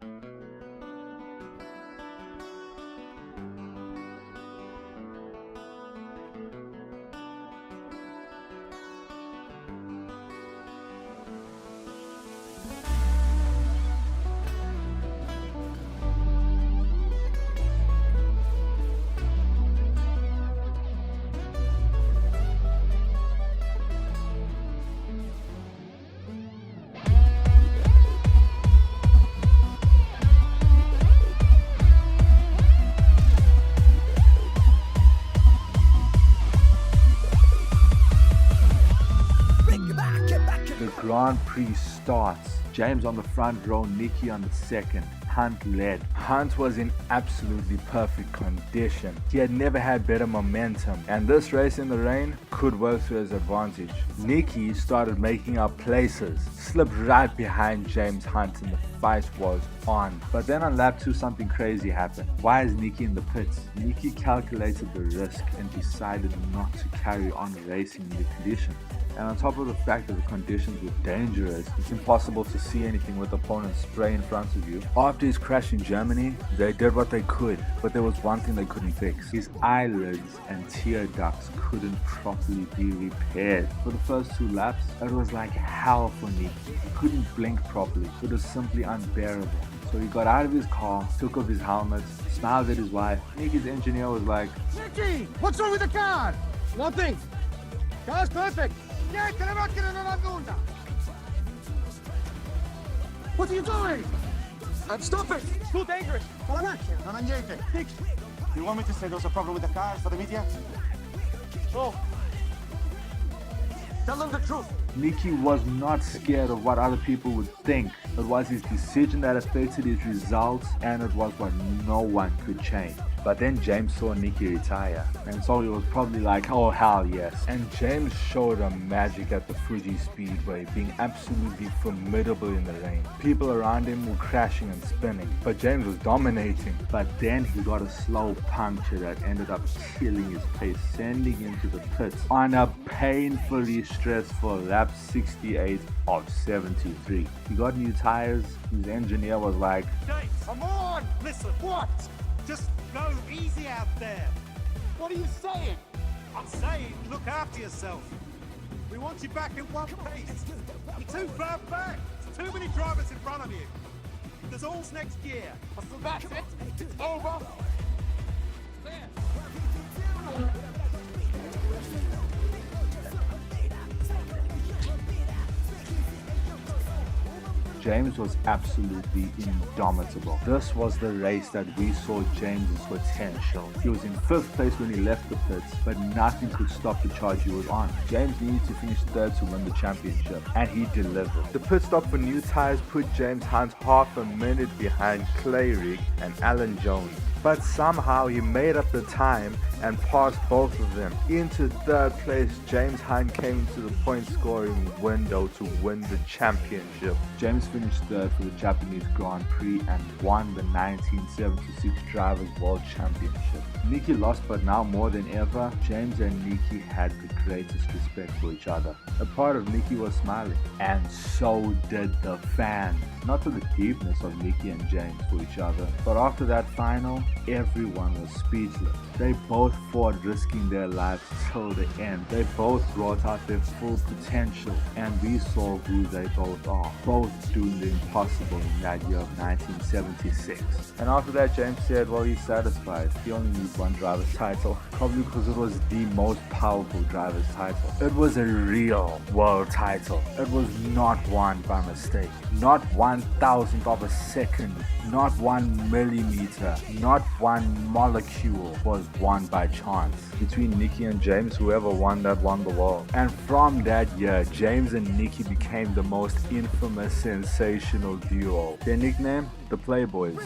The Grand Prix starts. James on the front row, Niki on the second. Hunt led. Hunt was in absolutely perfect condition. He had never had better momentum, and this race in the rain could work to his advantage. Niki started making up places, slipped right behind James Hunt, and the fight was on. But then on lap 2 something crazy happened. Why is Niki in the pits? Niki calculated the risk and decided not to carry on racing in the conditions. And on top of the fact that the conditions were dangerous, it's impossible to see anything with opponents spray in front of you. After his crash in Germany, they did what they could, but there was one thing they couldn't fix. His eyelids and tear ducts couldn't properly be repaired. For the first 2 laps, it was like hell for Niki. He couldn't blink properly. It was simply unbearable. So he got out of his car, took off his helmet, smiled at his wife. Niki's engineer was like, Niki, what's wrong with the car? Nothing. Car's perfect. What are you doing? Stop it! It's too dangerous! Non ha niente. You want me to say there's a problem with the car for the media? No. Tell them the truth. Niki was not scared of what other people would think. It was his decision that affected his results, and it was what no one could change. But then James saw Niki retire, and so he was probably like, oh hell yes. And James showed a magic at the Fuji Speedway, being absolutely formidable in the rain. People around him were crashing and spinning, but James was dominating. But then he got a slow puncture that ended up killing his pace, sending him to the pits on a painfully stressful lap 68 of 73. He got new tires. His engineer was like, James, come on! Listen, what? Just go easy out there. What are you saying? I'm saying look after yourself. We want you back in one piece. You're too far back. There's too many drivers in front of you. There's all's next year. So that's it. It's over. James was absolutely indomitable. This was the race that we saw James's potential. He was in 5th place when he left the pits, but nothing could stop the charge he was on. James needed to finish 3rd to win the championship, and he delivered. The pit stop for new tires put James Hunt half a minute behind Clay and Alan Jones. But somehow he made up the time and passed both of them. Into 3rd place, James Hunt came into the point scoring window to win the championship. James finished 3rd for the Japanese Grand Prix and won the 1976 Drivers' World Championship. Niki lost, but now more than ever, James and Niki had the greatest respect for each other. A part of Niki was smiling, and so did the fans. Not to the deepness of Niki and James for each other, but after that final, everyone was speechless. They both both fought, risking their lives till the end. They both brought out their full potential, and we saw who they both are, both doing the impossible in that year of 1976. And after that, James said, well, he's satisfied. He only needs one driver's title, probably because it was the most powerful driver's title. It was a real world title. It was not won by mistake, not 1,000th of a second, not 1 millimeter, not 1 molecule was won by chance. Between Niki and James, whoever won that won the world. And from that year, James and Niki became the most infamous, sensational duo. Their nickname? The Playboys.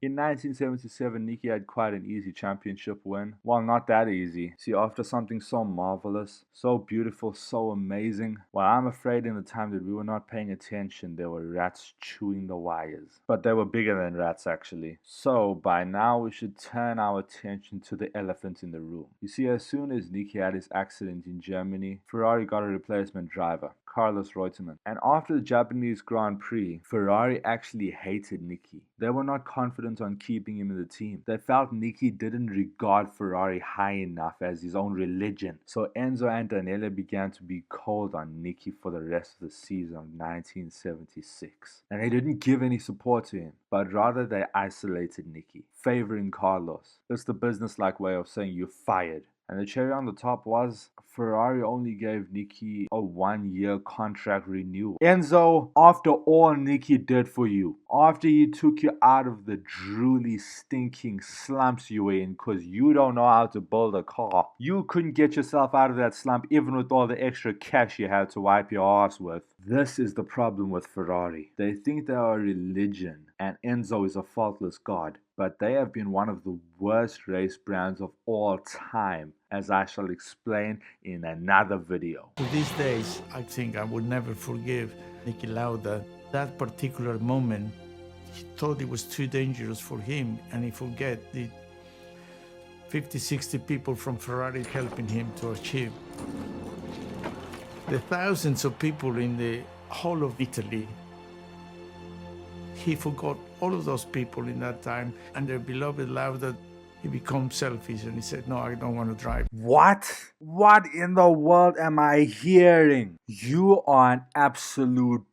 In 1977, Niki had quite an easy championship win. Well, not that easy. See, after something so marvelous, so beautiful, so amazing, well, I'm afraid in the time that we were not paying attention, there were rats chewing the wires. But they were bigger than rats, actually. So, by now, we should turn our attention to the elephant in the room. You see, as soon as Niki had his accident in Germany, Ferrari got a replacement driver, Carlos Reutemann. And after the Japanese Grand Prix, Ferrari actually hated Niki. They were not confident on keeping him in the team. They felt Niki didn't regard Ferrari high enough as his own religion. So Enzo Antonelli began to be cold on Niki for the rest of the season of 1976. And they didn't give any support to him, but rather they isolated Niki, favoring Carlos. It's the business-like way of saying you're fired. And the cherry on the top was Ferrari only gave Niki a 1-year contract renewal. Enzo, after all Niki did for you, after he took you out of the drooly, stinking slumps you were in because you don't know how to build a car, you couldn't get yourself out of that slump even with all the extra cash you had to wipe your ass with. This is the problem with Ferrari. They think they are a religion and Enzo is a faultless god, but they have been one of the worst race brands of all time, as I shall explain in another video. To these days, I think I would never forgive Niki Lauda. That particular moment, he thought it was too dangerous for him, and he forget the 50, 60 people from Ferrari helping him to achieve. The thousands of people in the whole of Italy, he forgot all of those people in that time, and their beloved Lauda, he became selfish and he said, no, I don't want to drive. What? What in the world am I hearing? You are an absolute...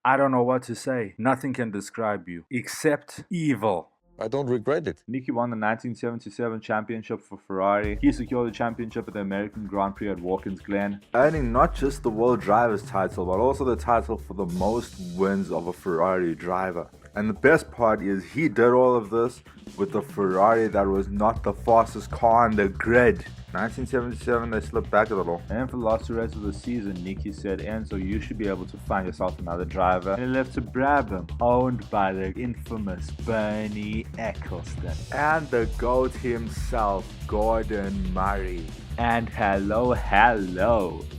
I don't know what to say. Nothing can describe you except evil. I don't regret it. Niki won the 1977 championship for Ferrari. He secured the championship at the American Grand Prix at Watkins Glen, earning not just the World Drivers' title, but also the title for the most wins of a Ferrari driver. And the best part is he did all of this with a Ferrari that was not the fastest car on the grid. 1977, they slipped back a little. And for the last 2 races of the season, Niki said, Enzo, you should be able to find yourself another driver. And he left to Brabham, owned by the infamous Bernie Eccleston. And the GOAT himself, Gordon Murray. And hello,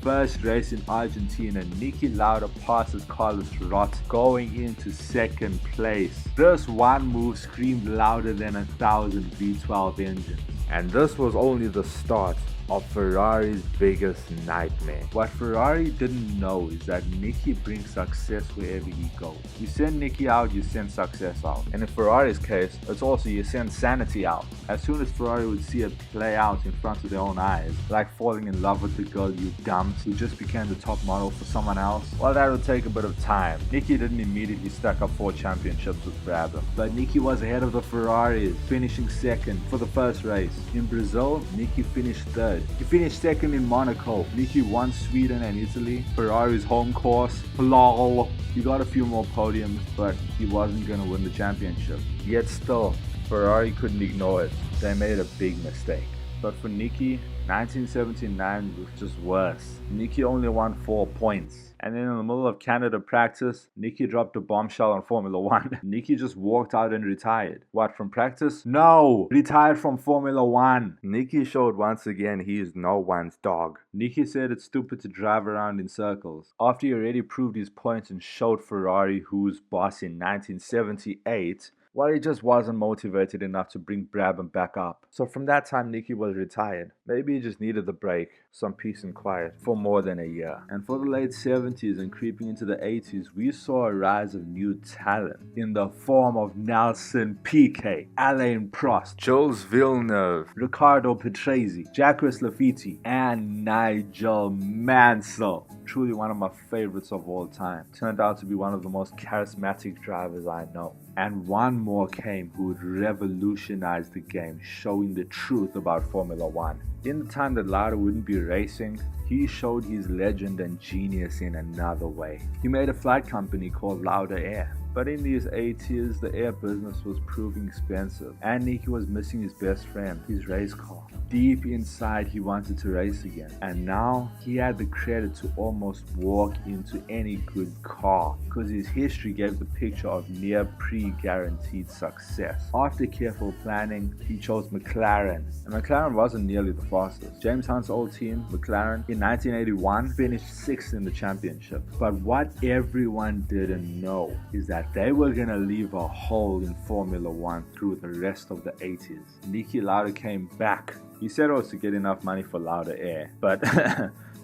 first race in Argentina, Niki Lauda passes Carlos Rott, going into second place. This one move screamed louder than 1,000 V12 engines. And this was only the start of Ferrari's biggest nightmare. What Ferrari didn't know is that Niki brings success wherever he goes. You send Niki out, you send success out. And in Ferrari's case, it's also you send sanity out. As soon as Ferrari would see it play out in front of their own eyes, like falling in love with the girl you dumped who just became the top model for someone else, well, that would take a bit of time. Niki didn't immediately stack up 4 championships with Brabham, but Niki was ahead of the Ferraris, finishing second for the first race. In Brazil, Niki finished third. He finished second in Monaco. Niki won Sweden and Italy, Ferrari's home course. Lol. He got a few more podiums, but he wasn't going to win the championship. Yet still, Ferrari couldn't ignore it. They made a big mistake. But for Niki, 1979 was just worse. Niki only won 4 points. And then in the middle of Canada practice, Niki dropped a bombshell on Formula One. Niki just walked out and retired. What, from practice? No! Retired from Formula One. Niki showed once again he is no one's dog. Niki said it's stupid to drive around in circles. After he already proved his point and showed Ferrari who's boss in 1978, well, he just wasn't motivated enough to bring Brabham back up. So from that time, Niki was retired. Maybe he just needed the break, some peace and quiet, for more than a year. And for the late 70s and creeping into the 80s, we saw a rise of new talent in the form of Nelson Piquet, Alain Prost, Jules Villeneuve, Riccardo Patrese, Jacques Lafitte, and Nigel Mansell. Truly one of my favorites of all time. Turned out to be one of the most charismatic drivers I know. And one more came who would revolutionize the game, showing the truth about Formula One. In the time that Lauda wouldn't be racing, he showed his legend and genius in another way. He made a flight company called Lauda Air. But in these 80s, the air business was proving expensive, and Niki was missing his best friend, his race car. Deep inside, he wanted to race again, and now he had the credit to almost walk into any good car, because his history gave the picture of near pre-guaranteed success. After careful planning, he chose McLaren, and McLaren wasn't nearly the fastest. James Hunt's old team, McLaren, in 1981 finished 6th in the championship. But what everyone didn't know is that they were going to leave a hole in Formula One through the rest of the 80s. Niki Lauda came back. He said it was to get enough money for Lauda Air, but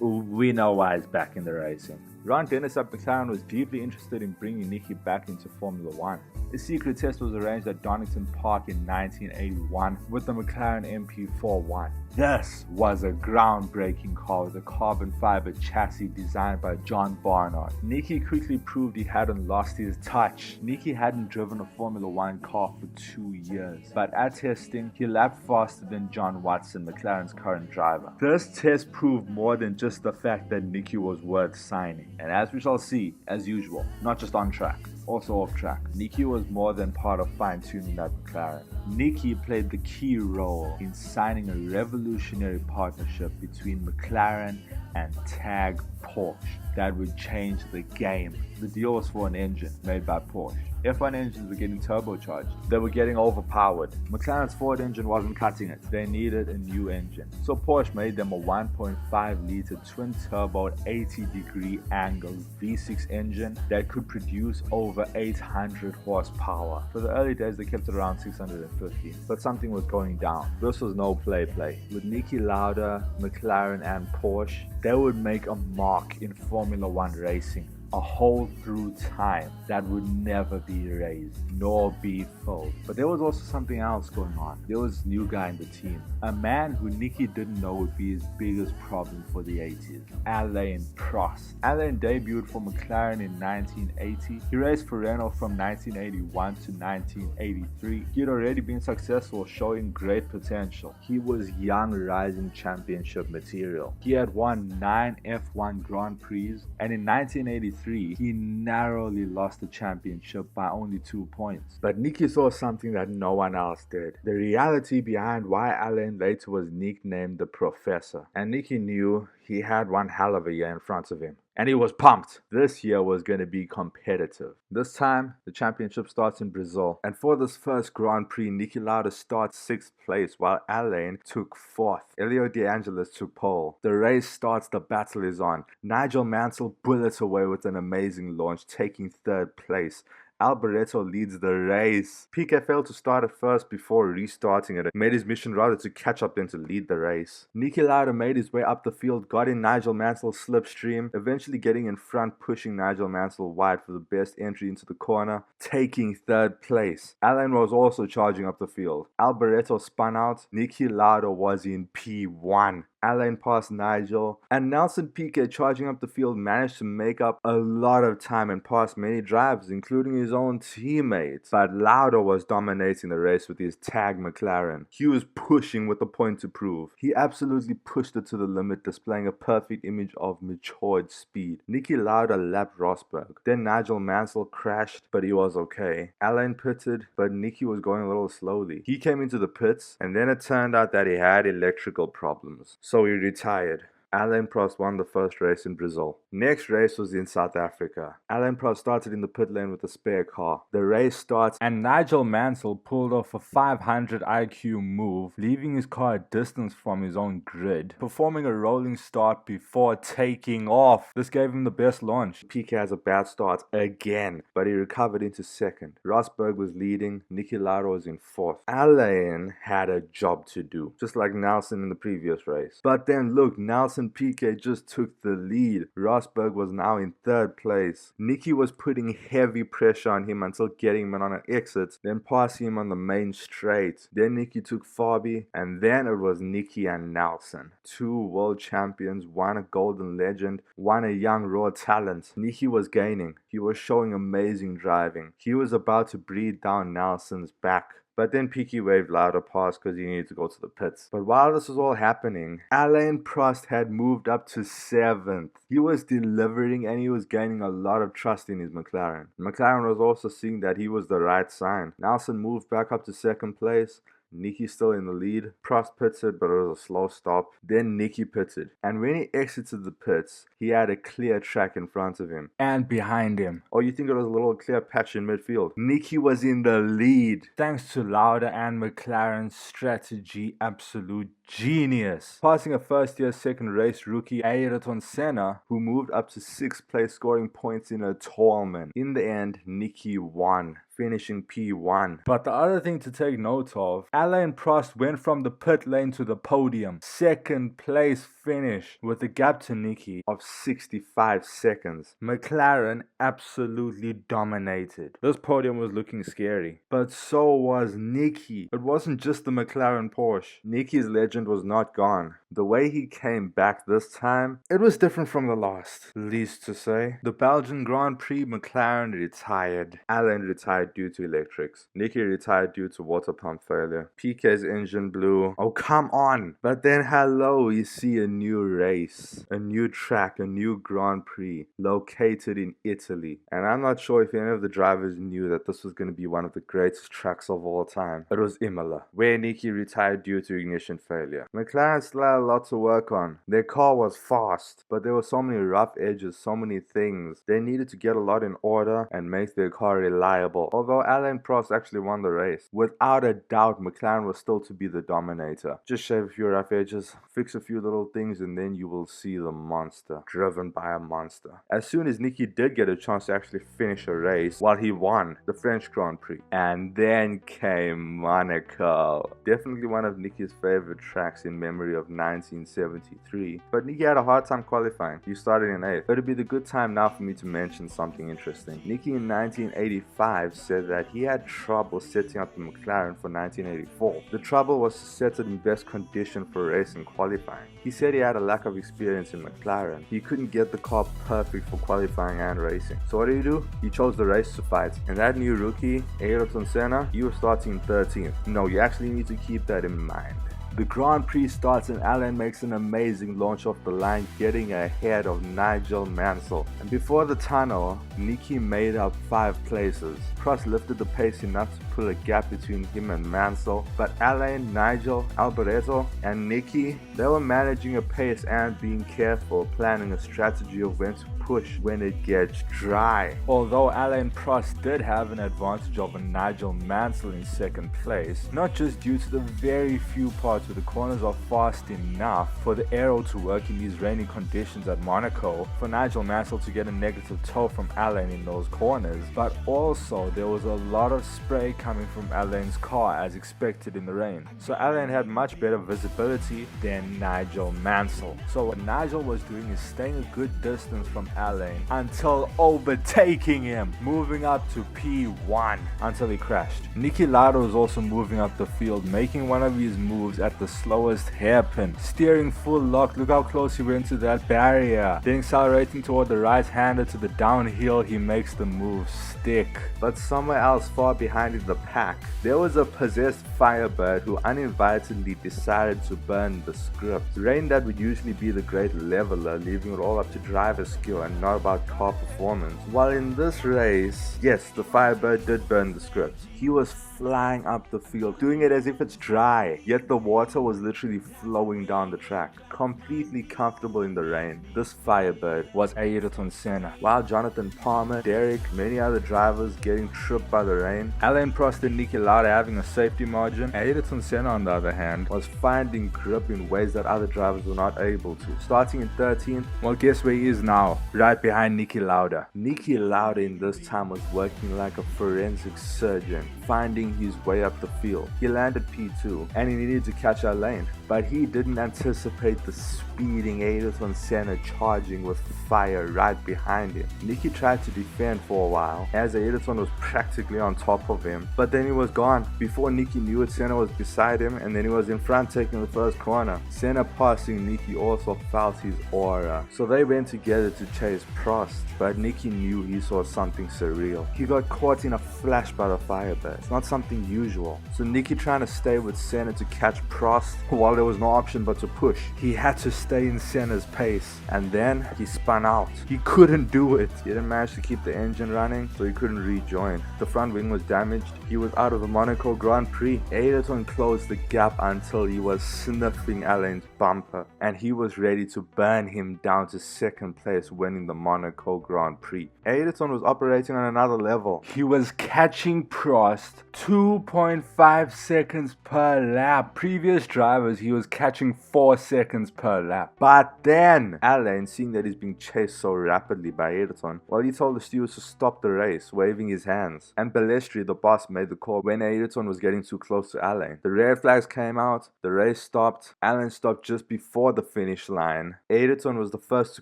we know why he's back in the racing. Ron Dennis at McLaren was deeply interested in bringing Niki back into Formula One. A secret test was arranged at Donington Park in 1981 with the McLaren MP41. This was a groundbreaking car with a carbon fiber chassis designed by John Barnard. Niki quickly proved he hadn't lost his touch. Niki hadn't driven a Formula One car for 2 years, but at testing, he lapped faster than John Watson, McLaren's current driver. This test proved more than just the fact that Niki was worth signing. And as we shall see, as usual, not just on track, also off track, Niki was more than part of fine-tuning that McLaren. Niki played the key role in signing a revolutionary partnership between McLaren and Tag Porsche that would change the game. The deal was for an engine made by Porsche. F1 engines were getting turbocharged. They were getting overpowered. McLaren's Ford engine wasn't cutting it. They needed a new engine. So Porsche made them a 1.5-liter twin-turbo 80-degree angle V6 engine that could produce over 800 horsepower. For the early days, they kept it around 650, but something was going down. This was no play. With Niki Lauda, McLaren, and Porsche, they would make a mark in Formula One racing. A hole through time that would never be erased nor be filled. But there was also something else going on. There was a new guy in the team, a man who Niki didn't know would be his biggest problem for the 80s, Alain Prost. Alain debuted for McLaren in 1980. He raced for Renault from 1981 to 1983. He had already been successful, showing great potential. He was young, rising championship material. He had won 9 F1 Grand Prix, and in 1983 he narrowly lost the championship by only 2 points. But Niki saw something that no one else did. The reality behind why Alain later was nicknamed the Professor. And Niki knew he had one hell of a year in front of him. And he was pumped. This year was going to be competitive. This time, the championship starts in Brazil. And for this first Grand Prix, Niki Lauda starts 6th place while Alain took 4th. Elio De Angelis took pole. The race starts, the battle is on. Nigel Mansell bullets away with an amazing launch, taking 3rd place. Alboreto leads the race. Piquet failed to start at first before restarting it. Made his mission rather to catch up than to lead the race. Niki Lauda made his way up the field, got in Nigel Mansell's slipstream, eventually getting in front, pushing Nigel Mansell wide for the best entry into the corner, taking 3rd place. Alain was also charging up the field. Alboreto spun out. Niki Lauda was in P1. Alain passed Nigel, and Nelson Piquet, charging up the field, managed to make up a lot of time and pass many drivers, including his own teammates. But Lauda was dominating the race with his tag McLaren. He was pushing with a point to prove. He absolutely pushed it to the limit, displaying a perfect image of matured speed. Niki Lauda lapped Rosberg. Then Nigel Mansell crashed, but he was okay. Alain pitted, but Niki was going a little slowly. He came into the pits, and then it turned out that he had electrical problems, so he retired. Alain Prost won the first race in Brazil. Next race was in South Africa. Alain Prost started in the pit lane with a spare car. The race starts and Nigel Mansell pulled off a 500 IQ move, leaving his car a distance from his own grid, performing a rolling start before taking off. This gave him the best launch. Piquet has a bad start again, but he recovered into second. Rosberg was leading. Niki Lauda was in fourth. Alain had a job to do, just like Nelson in the previous race. But then look, Nelson Piquet just took the lead. Rosberg was now in third place. Niki was putting heavy pressure on him until getting him on an exit, then passing him on the main straight. Then Niki took Fabi, and then it was Niki and Nelson. Two world champions, one a golden legend, one a young raw talent. Niki was gaining. He was showing amazing driving. He was about to breathe down Nelson's back. But then Piquet waved Lauda past because he needed to go to the pits. But while this was all happening, Alain Prost had moved up to 7th. He was delivering and he was gaining a lot of trust in his McLaren. McLaren was also seeing that he was the right sign. Nelson moved back up to 2nd place. Niki still in the lead. Prost pitted, but it was a slow stop. Then Niki pitted. And when he exited the pits, he had a clear track in front of him and behind him. Or you think it was a little clear patch in midfield? Niki was in the lead. Thanks to Lauda and McLaren's strategy, absolute genius. Passing a first-year second race rookie Ayrton Senna, who moved up to 6th place, scoring points in a tournament. In the end, Niki won, finishing P1. But the other thing to take note of, Alain Prost went from the pit lane to the podium. 2nd place finish with a gap to Niki of 65 seconds. McLaren absolutely dominated. This podium was looking scary, but so was Niki. It wasn't just the McLaren Porsche. Niki's legend was not gone. The way he came back this time, it was different from the last, least to say. The Belgian Grand Prix, McLaren retired. Alain retired due to electrics. Niki retired due to water pump failure. Piquet's engine blew. Oh, come on. But then hello, you see a new race, a new track, a new Grand Prix located in Italy. And I'm not sure if any of the drivers knew that this was going to be one of the greatest tracks of all time. It was Imola, where Niki retired due to ignition failure. McLaren still had a lot to work on. Their car was fast, but there were so many rough edges, so many things. They needed to get a lot in order and make their car reliable. Although Alain Prost actually won the race, without a doubt McLaren was still to be the dominator. Just shave a few rough edges, fix a few little things, and then you will see the monster, driven by a monster. As soon as Niki did get a chance to actually finish a race, well, he won the French Grand Prix. And then came Monaco. Definitely one of Niki's favorite tracks in memory of 1973. But Niki had a hard time qualifying. He started in 8th. But it'd be the good time now for me to mention something interesting. Niki in 1985 said that he had trouble setting up the McLaren for 1984. The trouble was to set it in best condition for race and qualifying. He said he had a lack of experience in McLaren. He couldn't get the car perfect for qualifying and racing. So what did he do? He chose the race to fight. And that new rookie, Ayrton Senna, he was starting 13th. No, you actually need to keep that in mind. The Grand Prix starts and Alain makes an amazing launch off the line, getting ahead of Nigel Mansell. And before the tunnel, Niki made up 5 places. Prost lifted the pace enough to pull a gap between him and Mansell, but Alain, Nigel, Alboreto, and Niki, they were managing a pace and being careful, planning a strategy of when to push when it gets dry. Although Alain Prost did have an advantage over Nigel Mansell in 2nd place, not just due to the very few parts where the corners are fast enough for the aero to work in these rainy conditions at Monaco, for Nigel Mansell to get a negative toe from Alain in those corners, but also there was a lot of spray coming from Alain's car as expected in the rain. So Alain had much better visibility than Nigel Mansell. So what Nigel was doing is staying a good distance from Alain until overtaking him, moving up to P1 until he crashed. Niki Lauda was also moving up the field, making one of his moves at the slowest hairpin, steering full lock. Look how close he went to that barrier. Then accelerating toward the right-hander to the downhill, he makes the move stick. But somewhere else far behind in the pack, there was a possessed Firebird who uninvitedly decided to burn the script. Rain that would usually be the great leveler, leaving it all up to driver skill and not about car performance. While in this race, yes, the Firebird did burn the script. He was flying up the field, doing it as if it's dry, yet the water was literally flowing down the track, completely comfortable in the rain. This Firebird was Ayrton Senna, while Jonathan Palmer, Derek, many other drivers getting tripped by the rain. Alain Prost and Niki Lauda having a safety margin. Ayrton Senna, on the other hand, was finding grip in ways that other drivers were not able to. Starting in 13th, well, guess where he is now? Right behind Niki Lauda. Niki Lauda in this time was working like a forensic surgeon, finding his way up the field. He landed P2 and he needed to catch Alain, but he didn't anticipate the speeding Ayrton Senna charging with fire right behind him. Niki tried to defend for a while as Ayrton was practically on top of him, but then he was gone. Before Niki knew it, Senna was beside him and then he was in front taking the first corner. Senna passing Niki also felt his aura, so they went together to chase Prost, but Niki knew he saw something surreal. He got caught in a flash by the Firebird. It's not something usual. So Niki trying to stay with Senna to catch Prost while there was no option but to push. He had to stay in Senna's pace and then he spun out. He couldn't do it. He didn't manage to keep the engine running, so he couldn't rejoin. The front wing was damaged. He was out of the Monaco Grand Prix. Ayrton closed the gap until he was sniffing Alain's bumper and he was ready to burn him down to second place, winning the Monaco Grand Prix. Ayrton was operating on another level. He was catching Prost 2.5 seconds per lap. Previous drivers, he was catching 4 seconds per lap. But then Alain, seeing that he's being chased so rapidly by Ayrton, well, he told the stewards to stop the race, waving his hands. And Balestri, the boss, made the call when Ayrton was getting too close to Alain. The red flags came out, the race stopped. Alain stopped just before the finish line. Ayrton was the first to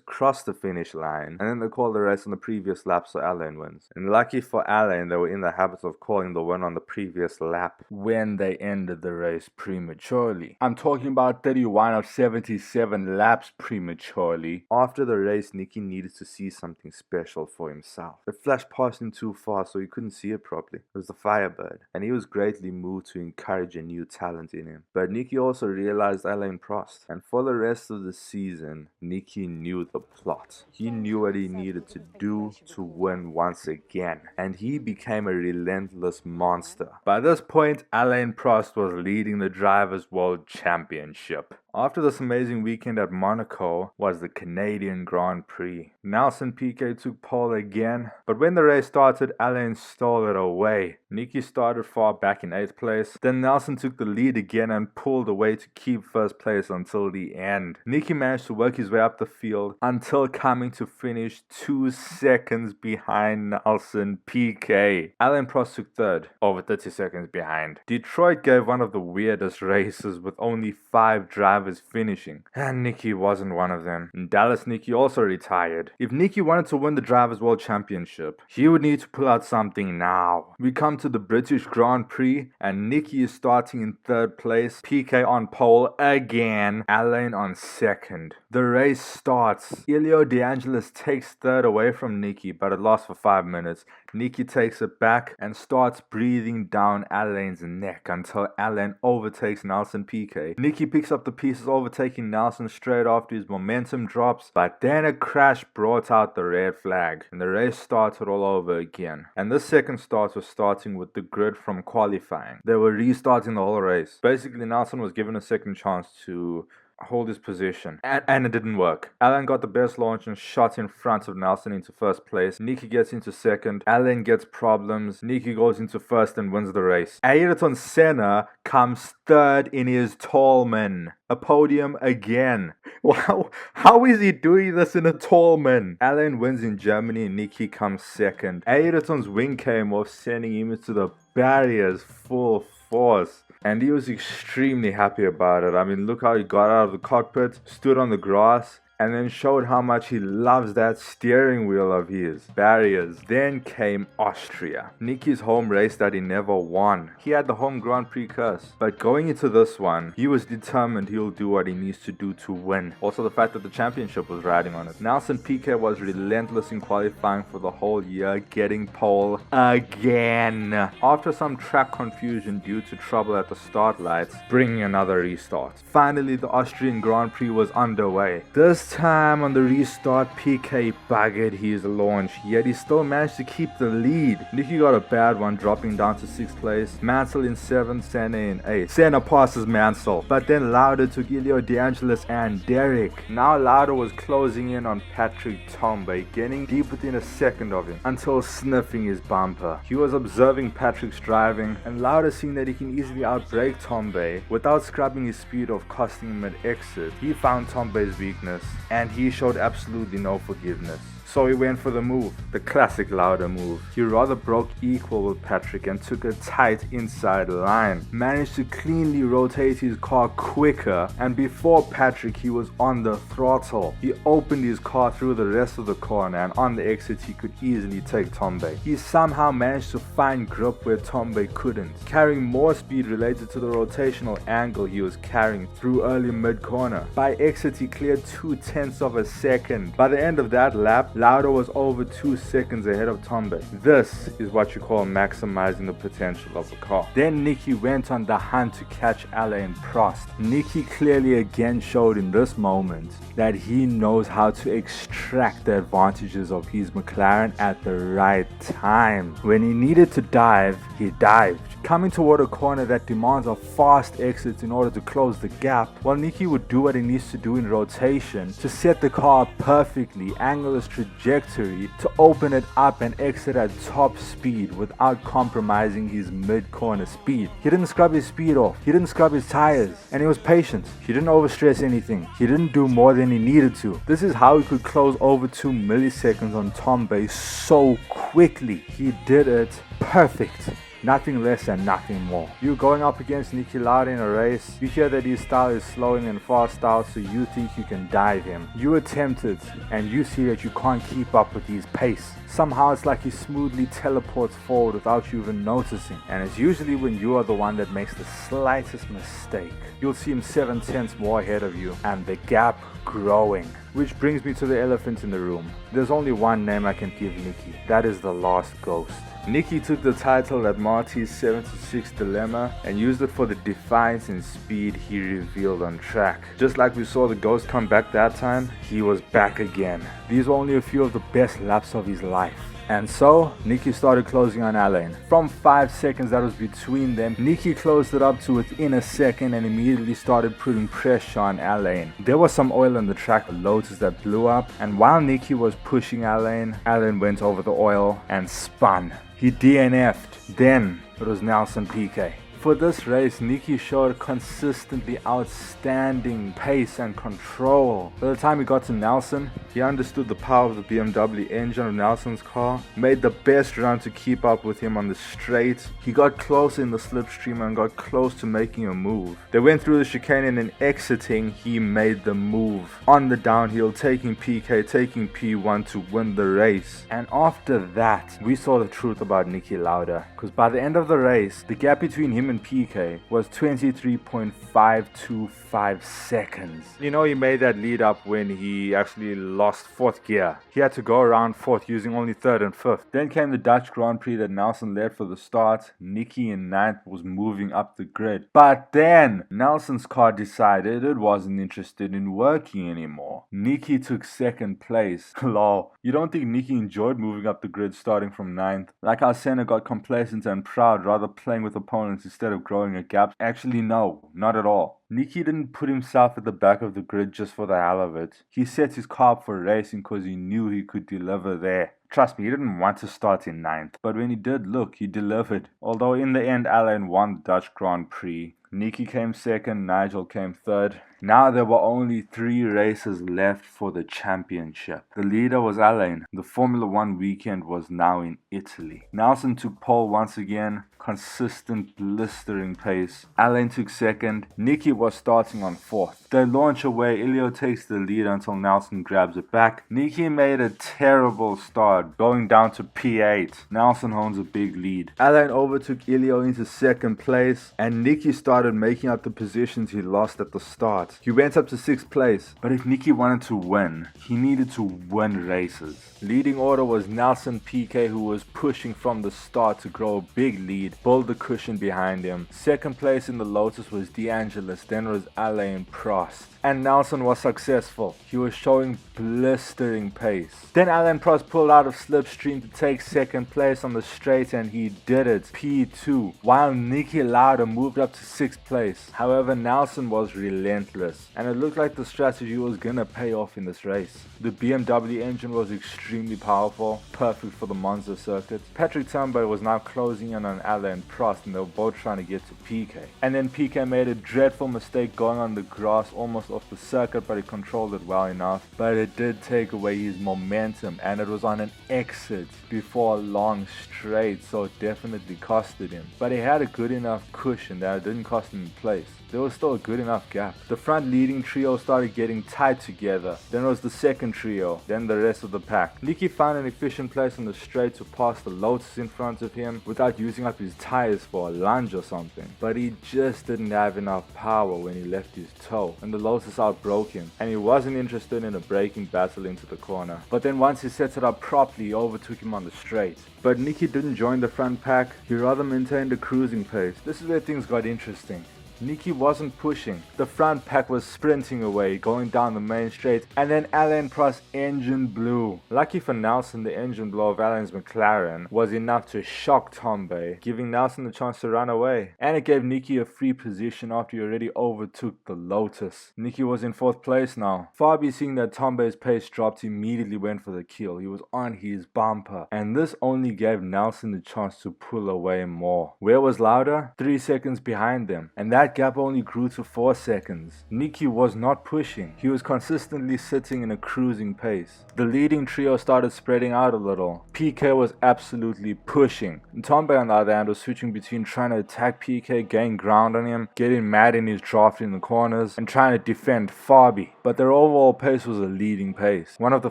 cross the finish line, and then they called the race on the previous lap, so Alain wins. And lucky for Alain, they were in the habit of calling the win on the previous lap when they ended the race prematurely. I'm talking about 31 of 77 laps prematurely. After the race, Niki needed to see something special for himself. It flashed past him too fast, so he couldn't see it properly. It was the Firebird, and he was greatly moved to encourage a new talent in him. But Niki also realized Alain Prost, and for the rest of the season, Niki knew the plot. He knew what he needed to do to win once again, and he became a relentless monster. By this point, Alain Prost was leading the Drivers' World Championship. After this amazing weekend at Monaco was the Canadian Grand Prix. Nelson Piquet took pole again, but when the race started, Alain stole it away. Niki started far back in 8th place, then Nelson took the lead again and pulled away to keep first place until the end. Niki managed to work his way up the field until coming to finish 2 seconds behind Nelson Piquet. Alain Prost took third, over 30 seconds behind. Detroit gave one of the weirdest races with only 5 drivers finishing, and Niki wasn't one of them. In Dallas, Niki also retired. If Niki wanted to win the Drivers' World Championship, he would need to pull out something now. We come to the British Grand Prix, and Niki is starting in 3rd place, Piquet on pole again, Alain on 2nd. The race starts. Elio De Angelis takes 3rd away from Niki, but it lasts for 5 minutes. Niki takes it back and starts breathing down Alain's neck until Alain overtakes Nelson Piquet. Niki picks up the pieces, overtaking Nelson straight after his momentum drops, but then a crash brought out the red flag and the race started all over again. And this second start was starting with the grid from qualifying. They were restarting the whole race. Basically, Nelson was given a second chance to hold his position, and it didn't work. Alain got the best launch and shot in front of Nelson into 1st place. Niki gets into 2nd. Alain gets problems. Niki goes into 1st and wins the race. Ayrton Senna comes 3rd in his Tolman. A podium again. Wow, how is he doing this in a Tolman? Alain wins in Germany and Niki comes 2nd. Ayrton's wing came off, sending him into the barriers full force. And he was extremely happy about it. I mean, look how he got out of the cockpit, stood on the grass, and then showed how much he loves that steering wheel of his. Barriers. Then came Austria. Niki's home race that he never won. He had the home Grand Prix curse. But going into this one, he was determined he'll do what he needs to do to win. Also the fact that the championship was riding on it. Nelson Piquet was relentless in qualifying for the whole year, getting pole again. After some track confusion due to trouble at the start lights, bringing another restart. Finally, the Austrian Grand Prix was underway. This time on the restart, Piquet buggered his launch, yet he still managed to keep the lead. Niki got a bad one, dropping down to 6th place. Mansell in 7th, Senna in 8th. Senna passes Mansell, but then Lauda took Elio De Angelis and Derek. Now Lauda was closing in on Patrick Tambay, getting deep within a second of him, until sniffing his bumper. He was observing Patrick's driving, and Lauda, seeing that he can easily outbrake Tambay without scrubbing his speed off, costing him at exit. He found Tambay's weakness, and he showed absolutely no forgiveness. So he went for the move, the classic Lauda move. He rather broke equal with Patrick and took a tight inside line. Managed to cleanly rotate his car quicker, and before Patrick he was on the throttle. He opened his car through the rest of the corner, and on the exit he could easily take Tambay. He somehow managed to find grip where Tambay couldn't, carrying more speed related to the rotational angle he was carrying through early mid-corner. By exit he cleared 0.2 of a second. By the end of that lap, Lauda was over 2 seconds ahead of Tambay. This is what you call maximizing the potential of the car. Then Niki went on the hunt to catch Alain Prost. Niki clearly again showed in this moment that he knows how to extract the advantages of his McLaren at the right time. When he needed to dive, he dived, coming toward a corner that demands a fast exit in order to close the gap, while Niki would do what he needs to do in rotation to set the car perfectly, angle his trajectory to open it up and exit at top speed without compromising his mid-corner speed. He didn't scrub his speed off, he didn't scrub his tires, and he was patient. He didn't overstress anything, he didn't do more than he needed to. This is how he could close over 2 milliseconds on Tambay so quickly. He did it perfect. Nothing less and nothing more. You going up against Niki Lauda in a race, you hear that his style is slowing and fast out, so you think you can dive him. You attempt it, and you see that you can't keep up with his pace. Somehow it's like he smoothly teleports forward without you even noticing, and it's usually when you are the one that makes the slightest mistake. You'll see him 7/10 more ahead of you, and the gap growing. Which brings me to the elephant in the room. There's only one name I can give Niki. That is the Last Ghost. Niki took the title at Marty's 76 Dilemma and used it for the defiance and speed he revealed on track. Just like we saw the Ghost come back that time, he was back again. These were only a few of the best laps of his life. And so, Niki started closing on Alain. From 5 seconds that was between them, Niki closed it up to within a second and immediately started putting pressure on Alain. There was some oil on the track, a Lotus that blew up, and while Niki was pushing Alain went over the oil and spun. He DNF'd. Then it was Nelson Piquet. For this race, Niki showed consistently outstanding pace and control. By the time he got to Nelson, he understood the power of the BMW engine of Nelson's car, made the best run to keep up with him on the straight. He got close in the slipstream and got close to making a move. They went through the chicane and in exiting, he made the move. On the downhill, taking PK, taking P1 to win the race. And after that, we saw the truth about Niki Lauda. Because by the end of the race, the gap between him and PK was 23.525 seconds. You know, he made that lead up when he actually lost 4th gear. He had to go around 4th using only 3rd and 5th. Then came the Dutch Grand Prix that Nelson led for the start. Niki in 9th was moving up the grid. But then Nelson's car decided it wasn't interested in working anymore. Niki took 2nd place. Lol. You don't think Niki enjoyed moving up the grid starting from 9th? Like how Senna got complacent and proud, rather playing with opponents instead of growing a gap? Actually no, not at all. Niki didn't put himself at the back of the grid just for the hell of it. He set his car up for racing because he knew he could deliver there. Trust me, he didn't want to start in 9th. But when he did, look, he delivered. Although in the end, Alain won the Dutch Grand Prix. Niki came 2nd, Nigel came 3rd. Now there were only 3 races left for the championship. The leader was Alain. The Formula 1 weekend was now in Italy. Nelson took pole once again, consistent, blistering pace. Alain took second. Niki was starting on fourth. They launch away. Ilio takes the lead until Nelson grabs it back. Niki made a terrible start, going down to P8. Nelson owns a big lead. Alain overtook Ilio into second place, and Niki started making up the positions he lost at the start. He went up to 6th place, but if Niki wanted to win, he needed to win races. Leading order was Nelson PK, who was pushing from the start to grow a big lead, build the cushion behind him. Second place in the Lotus was DeAngelis, then was Alain Prost. And Nelson was successful. He was showing blistering pace. Then Alain Prost pulled out of slipstream to take second place on the straight, and he did it, P2, while Niki Lauda moved up to 6th place. However, Nelson was relentless, and it looked like the strategy was gonna pay off in this race. The BMW engine was extremely powerful, perfect for the Monza circuit. Patrick Tambay was now closing in on Alain Prost, and they were both trying to get to PK. And then PK made a dreadful mistake going on the grass almost off the circuit, but he controlled it well enough. But it did take away his momentum, and it was on an exit before a long straight, so it definitely costed him. But he had a good enough cushion that it didn't cost him place. There was still a good enough gap. The front leading trio started getting tight together. Then it was the second trio, then the rest of the pack. Niki found an efficient place on the straight to pass the Lotus in front of him without using up his tires for a lunge or something. But he just didn't have enough power when he left his toe, and the Lotus outbroke him, and he wasn't interested in a braking battle into the corner. But then once he set it up properly, he overtook him on the straight. But Niki didn't join the front pack, he rather maintained a cruising pace. This is where things got interesting. Niki wasn't pushing. The front pack was sprinting away, going down the main straight, and then Alain Prost's engine blew. Lucky for Nelson, the engine blow of Alain's McLaren was enough to shock Tambay, giving Nelson the chance to run away. And it gave Niki a free position after he already overtook the Lotus. Niki was in 4th place now. Fabi, seeing that Tambay's pace dropped, immediately went for the kill. He was on his bumper, and this only gave Nelson the chance to pull away more. Where was Lauda? 3 seconds behind them, and that gap only grew to 4 seconds. Niki was not pushing. He was consistently sitting in a cruising pace. The leading trio started spreading out a little. PK was absolutely pushing. Tambay, on the other hand, was switching between trying to attack PK, gain ground on him, getting mad in his draft in the corners, and trying to defend Fabi. But their overall pace was a leading pace. One of the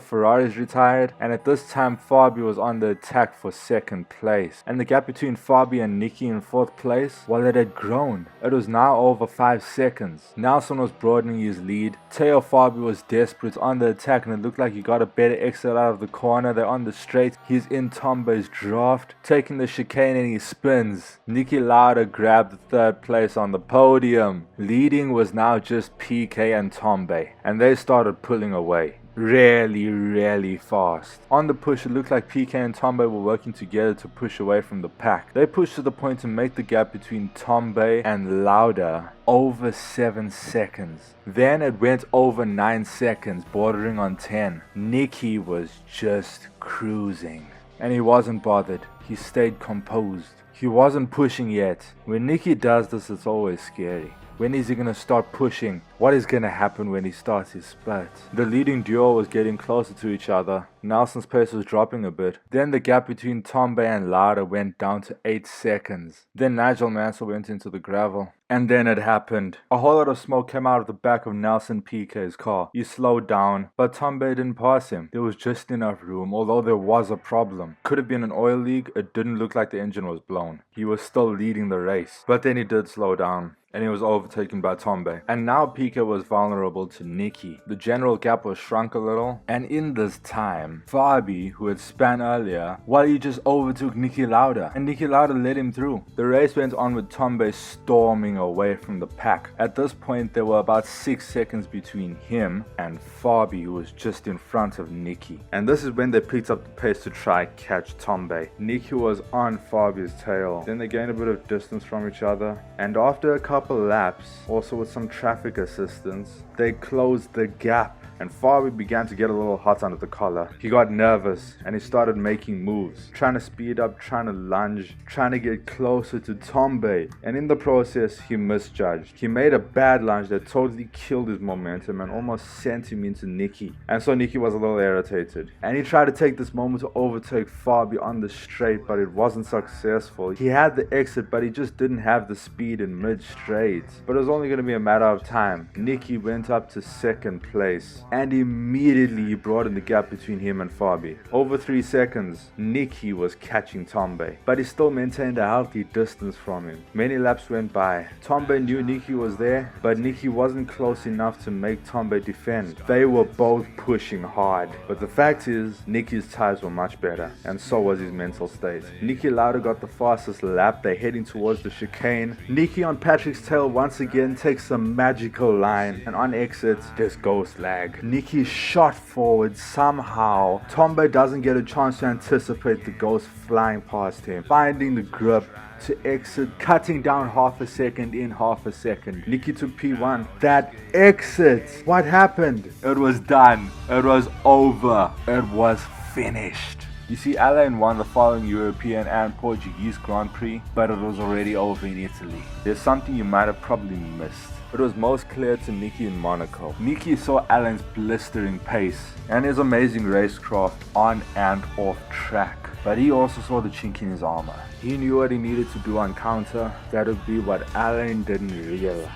Ferraris retired, and at this time Fabi was on the attack for 2nd place. And the gap between Fabi and Niki in 4th place, well, it had grown. It was now over 5 seconds. Nelson was broadening his lead. Teo Fabi was desperate on the attack, and it looked like he got a better exit out of the corner. They're on the straight. He's in Tambay's draft, taking the chicane, and he spins. Niki Lauda grabbed the 3rd place on the podium. Leading was now just PK and Tambay, and they started pulling away. Really fast. On the push, it looked like PK and Tambay were working together to push away from the pack. They pushed to the point to make the gap between Tambay and Lauda over 7 seconds. Then it went over 9 seconds, bordering on 10. Niki was just cruising, and he wasn't bothered. He stayed composed. He wasn't pushing yet. When Niki does this, it's always scary. When is he going to start pushing? What is going to happen when he starts his spurt? The leading duo was getting closer to each other. Nelson's pace was dropping a bit. Then the gap between Tambay and Lauda went down to 8 seconds. Then Nigel Mansell went into the gravel. And then it happened. A whole lot of smoke came out of the back of Nelson PK's car. He slowed down, but Tambay didn't pass him. There was just enough room, although there was a problem. Could have been an oil leak. It didn't look like the engine was blown. He was still leading the race. But then he did slow down, and he was overtaken by Tambay. And now PK was vulnerable to Niki. The general gap was shrunk a little, and in this time, Fabi, who had span earlier, well, he just overtook Niki Lauda, and Niki Lauda led him through. The race went on with Tambay storming away from the pack. At this point, there were about 6 seconds between him and Fabi, who was just in front of Niki. And this is when they picked up the pace to try catch Tambay. Niki was on Fabi's tail. Then they gained a bit of distance from each other, and after a couple laps, also with some traffic assistance, they closed the gap, and Fabi began to get a little hot under the collar. He got nervous and he started making moves, trying to speed up, trying to lunge, trying to get closer to Tombe, and in the process he misjudged. He made a bad lunge that totally killed his momentum and almost sent him into Niki, and so Niki was a little irritated, and he tried to take this moment to overtake Fabi on the straight, but it wasn't successful. He had the exit, but he just didn't have the speed in mid-straight, but it was only going to be a matter of time. Niki went up to second place, and immediately he brought in the gap between him and Fabi. Over 3 seconds, Niki was catching Tombe, but he still maintained a healthy distance from him. Many laps went by. Tombe knew Niki was there, but Niki wasn't close enough to make Tombe defend. They were both pushing hard, but the fact is, Niki's tires were much better, and so was his mental state. Niki Lauda got the fastest lap. They're heading towards the chicane. Niki on Patrick's tail once again takes a magical line, and on exit, there's ghost lag. Niki shot forward somehow. Tombe doesn't get a chance to anticipate the ghost flying past him, finding the grip to exit, cutting down half a second in half a second. Niki took P1. That exit, what happened? It was done. It was over. It was finished. You see, Alain won the following European and Portuguese Grand Prix, but it was already over in Italy. There's something you might have probably missed. It was most clear to Niki in Monaco. Niki saw Alain's blistering pace and his amazing racecraft on and off track, but he also saw the chink in his armor. He knew what he needed to do on counter. That would be what Alain didn't realize.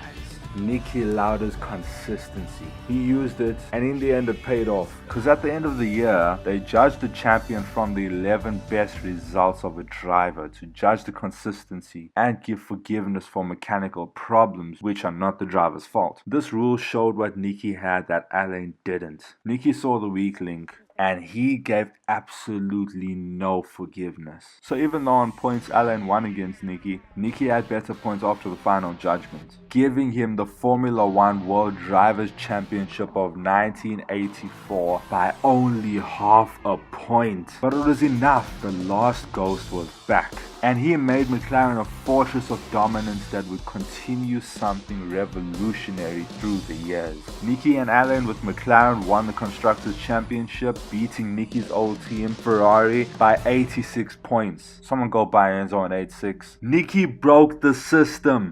Niki Lauda's consistency. He used it, and in the end it paid off, because at the end of the year they judged the champion from the 11 best results of a driver to judge the consistency and give forgiveness for mechanical problems which are not the driver's fault. This rule showed what Niki had that Alain didn't. Niki saw the weak link, and he gave absolutely no forgiveness. So even though on points Alain won against Niki, Niki had better points after the final judgment, giving him the Formula 1 World Drivers' Championship of 1984 by only half a point. But it was enough. The last ghost was back, and he made McLaren a fortress of dominance that would continue something revolutionary through the years. Niki and Alain with McLaren won the Constructors' Championship, beating Niki's old team Ferrari by 86 points. Someone go buy Enzo on 86. Niki broke the system.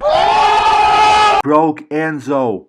Broke Enzo.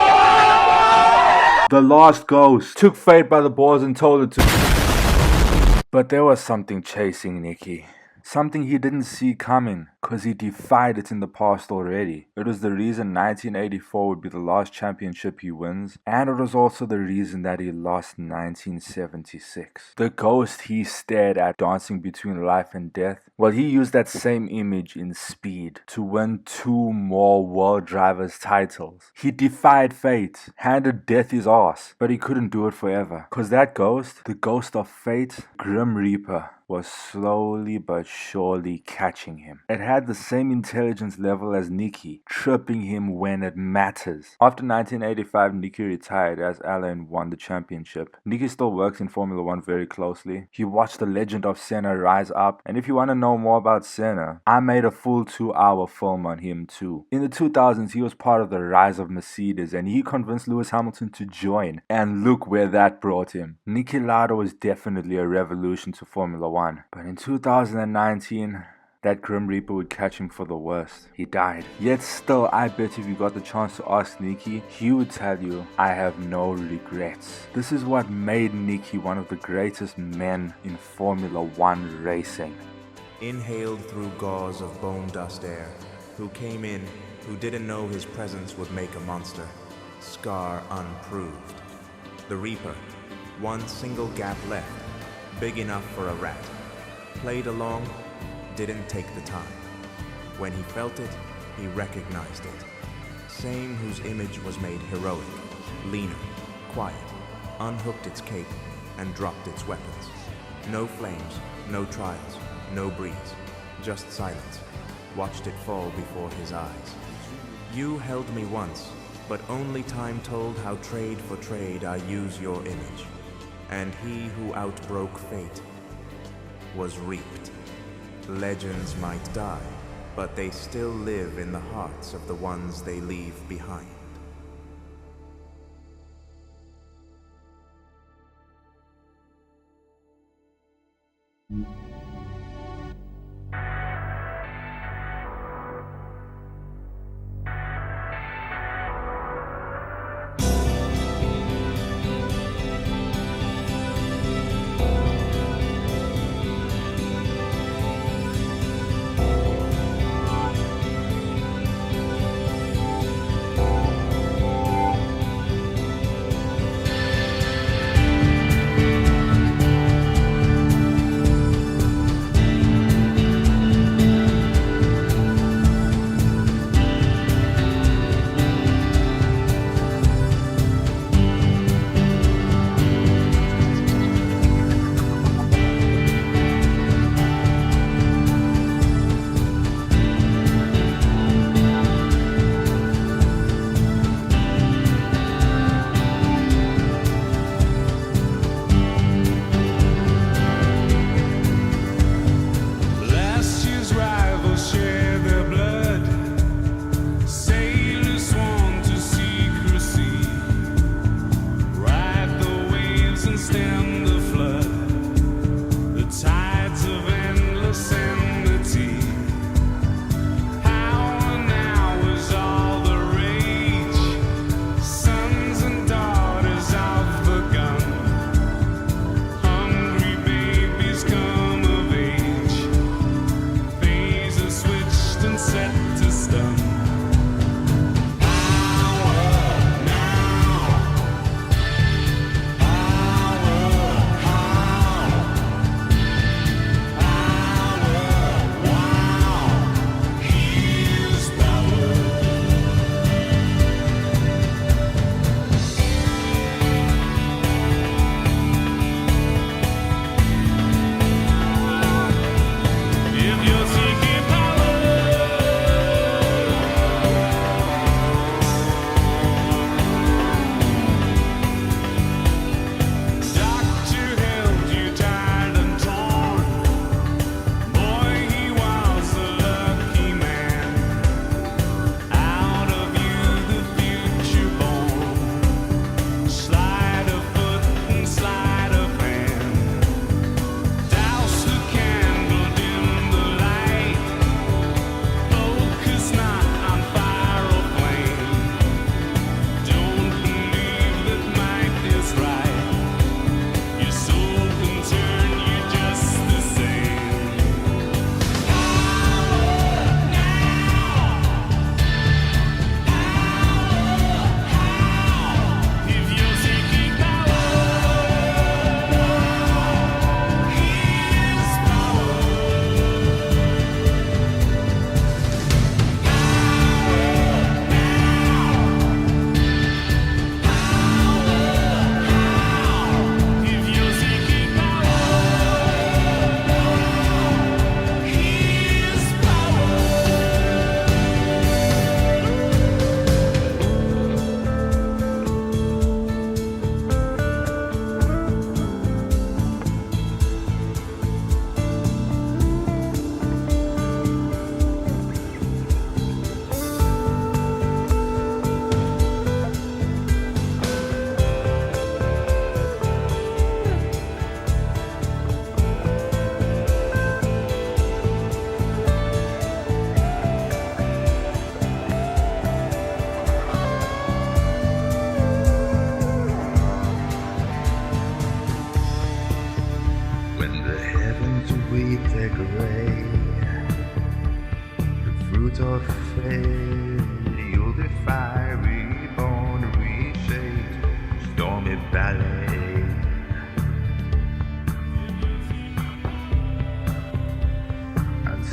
The last ghost took fate by the balls and told it to. But there was something chasing Niki. Something he didn't see coming, because he defied it in the past already. It was the reason 1984 would be the last championship he wins, and it was also the reason that he lost 1976. The ghost he stared at dancing between life and death, well, he used that same image in speed to win 2 more World Drivers titles. He defied fate, handed death his ass, but he couldn't do it forever, because that ghost, the ghost of fate, Grim Reaper, was slowly but surely catching him. It had the same intelligence level as Niki, tripping him when it matters. After 1985, Niki retired as Alain won the championship. Niki still works in Formula 1 very closely. He watched the legend of Senna rise up, and if you want to know more about Senna, I made a full 2-hour film on him too. In the 2000s, he was part of the rise of Mercedes, and he convinced Lewis Hamilton to join, and look where that brought him. Niki Lauda was definitely a revolution to Formula 1. But in 2019, that Grim Reaper would catch him for the worst. He died. Yet still, I bet if you got the chance to ask Niki, he would tell you, I have no regrets. This is what made Niki one of the greatest men in Formula 1 racing. Inhaled through gauze of bone dust air, who came in, who didn't know his presence would make a monster, scar unproved. The Reaper, one single gap left, big enough for a rat. Played along, didn't take the time. When he felt it, he recognized it. Same whose image was made heroic, leaner, quiet, unhooked its cape and dropped its weapons. No flames, no trials, no breeze, just silence. Watched it fall before his eyes. You held me once, but only time told how trade for trade I use your image. And he who outbroke fate was reaped. Legends might die, but they still live in the hearts of the ones they leave behind.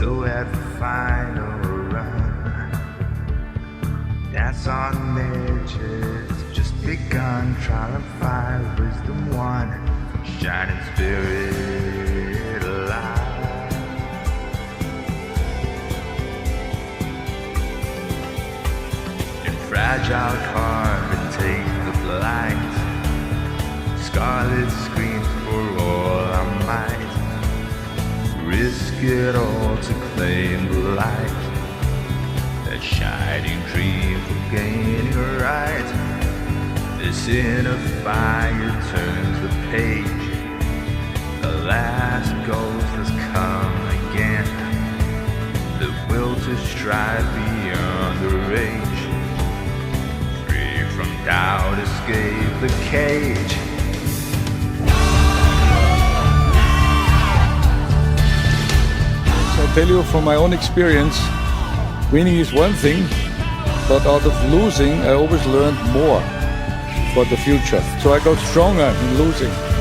So at the final run, that's on edges, just begun. Triumph fire, wisdom one, shining spirit alive. In fragile carbon, take the flight. Scarlet screams for all our might. Risk it all to claim the light. That shining dream for gaining right. This inner fire turns the page. The last ghost has come again. The will to strive beyond the rage. Free from doubt, escape the cage. So I tell you from my own experience, winning is one thing, but out of losing I always learned more for the future. So I got stronger in losing.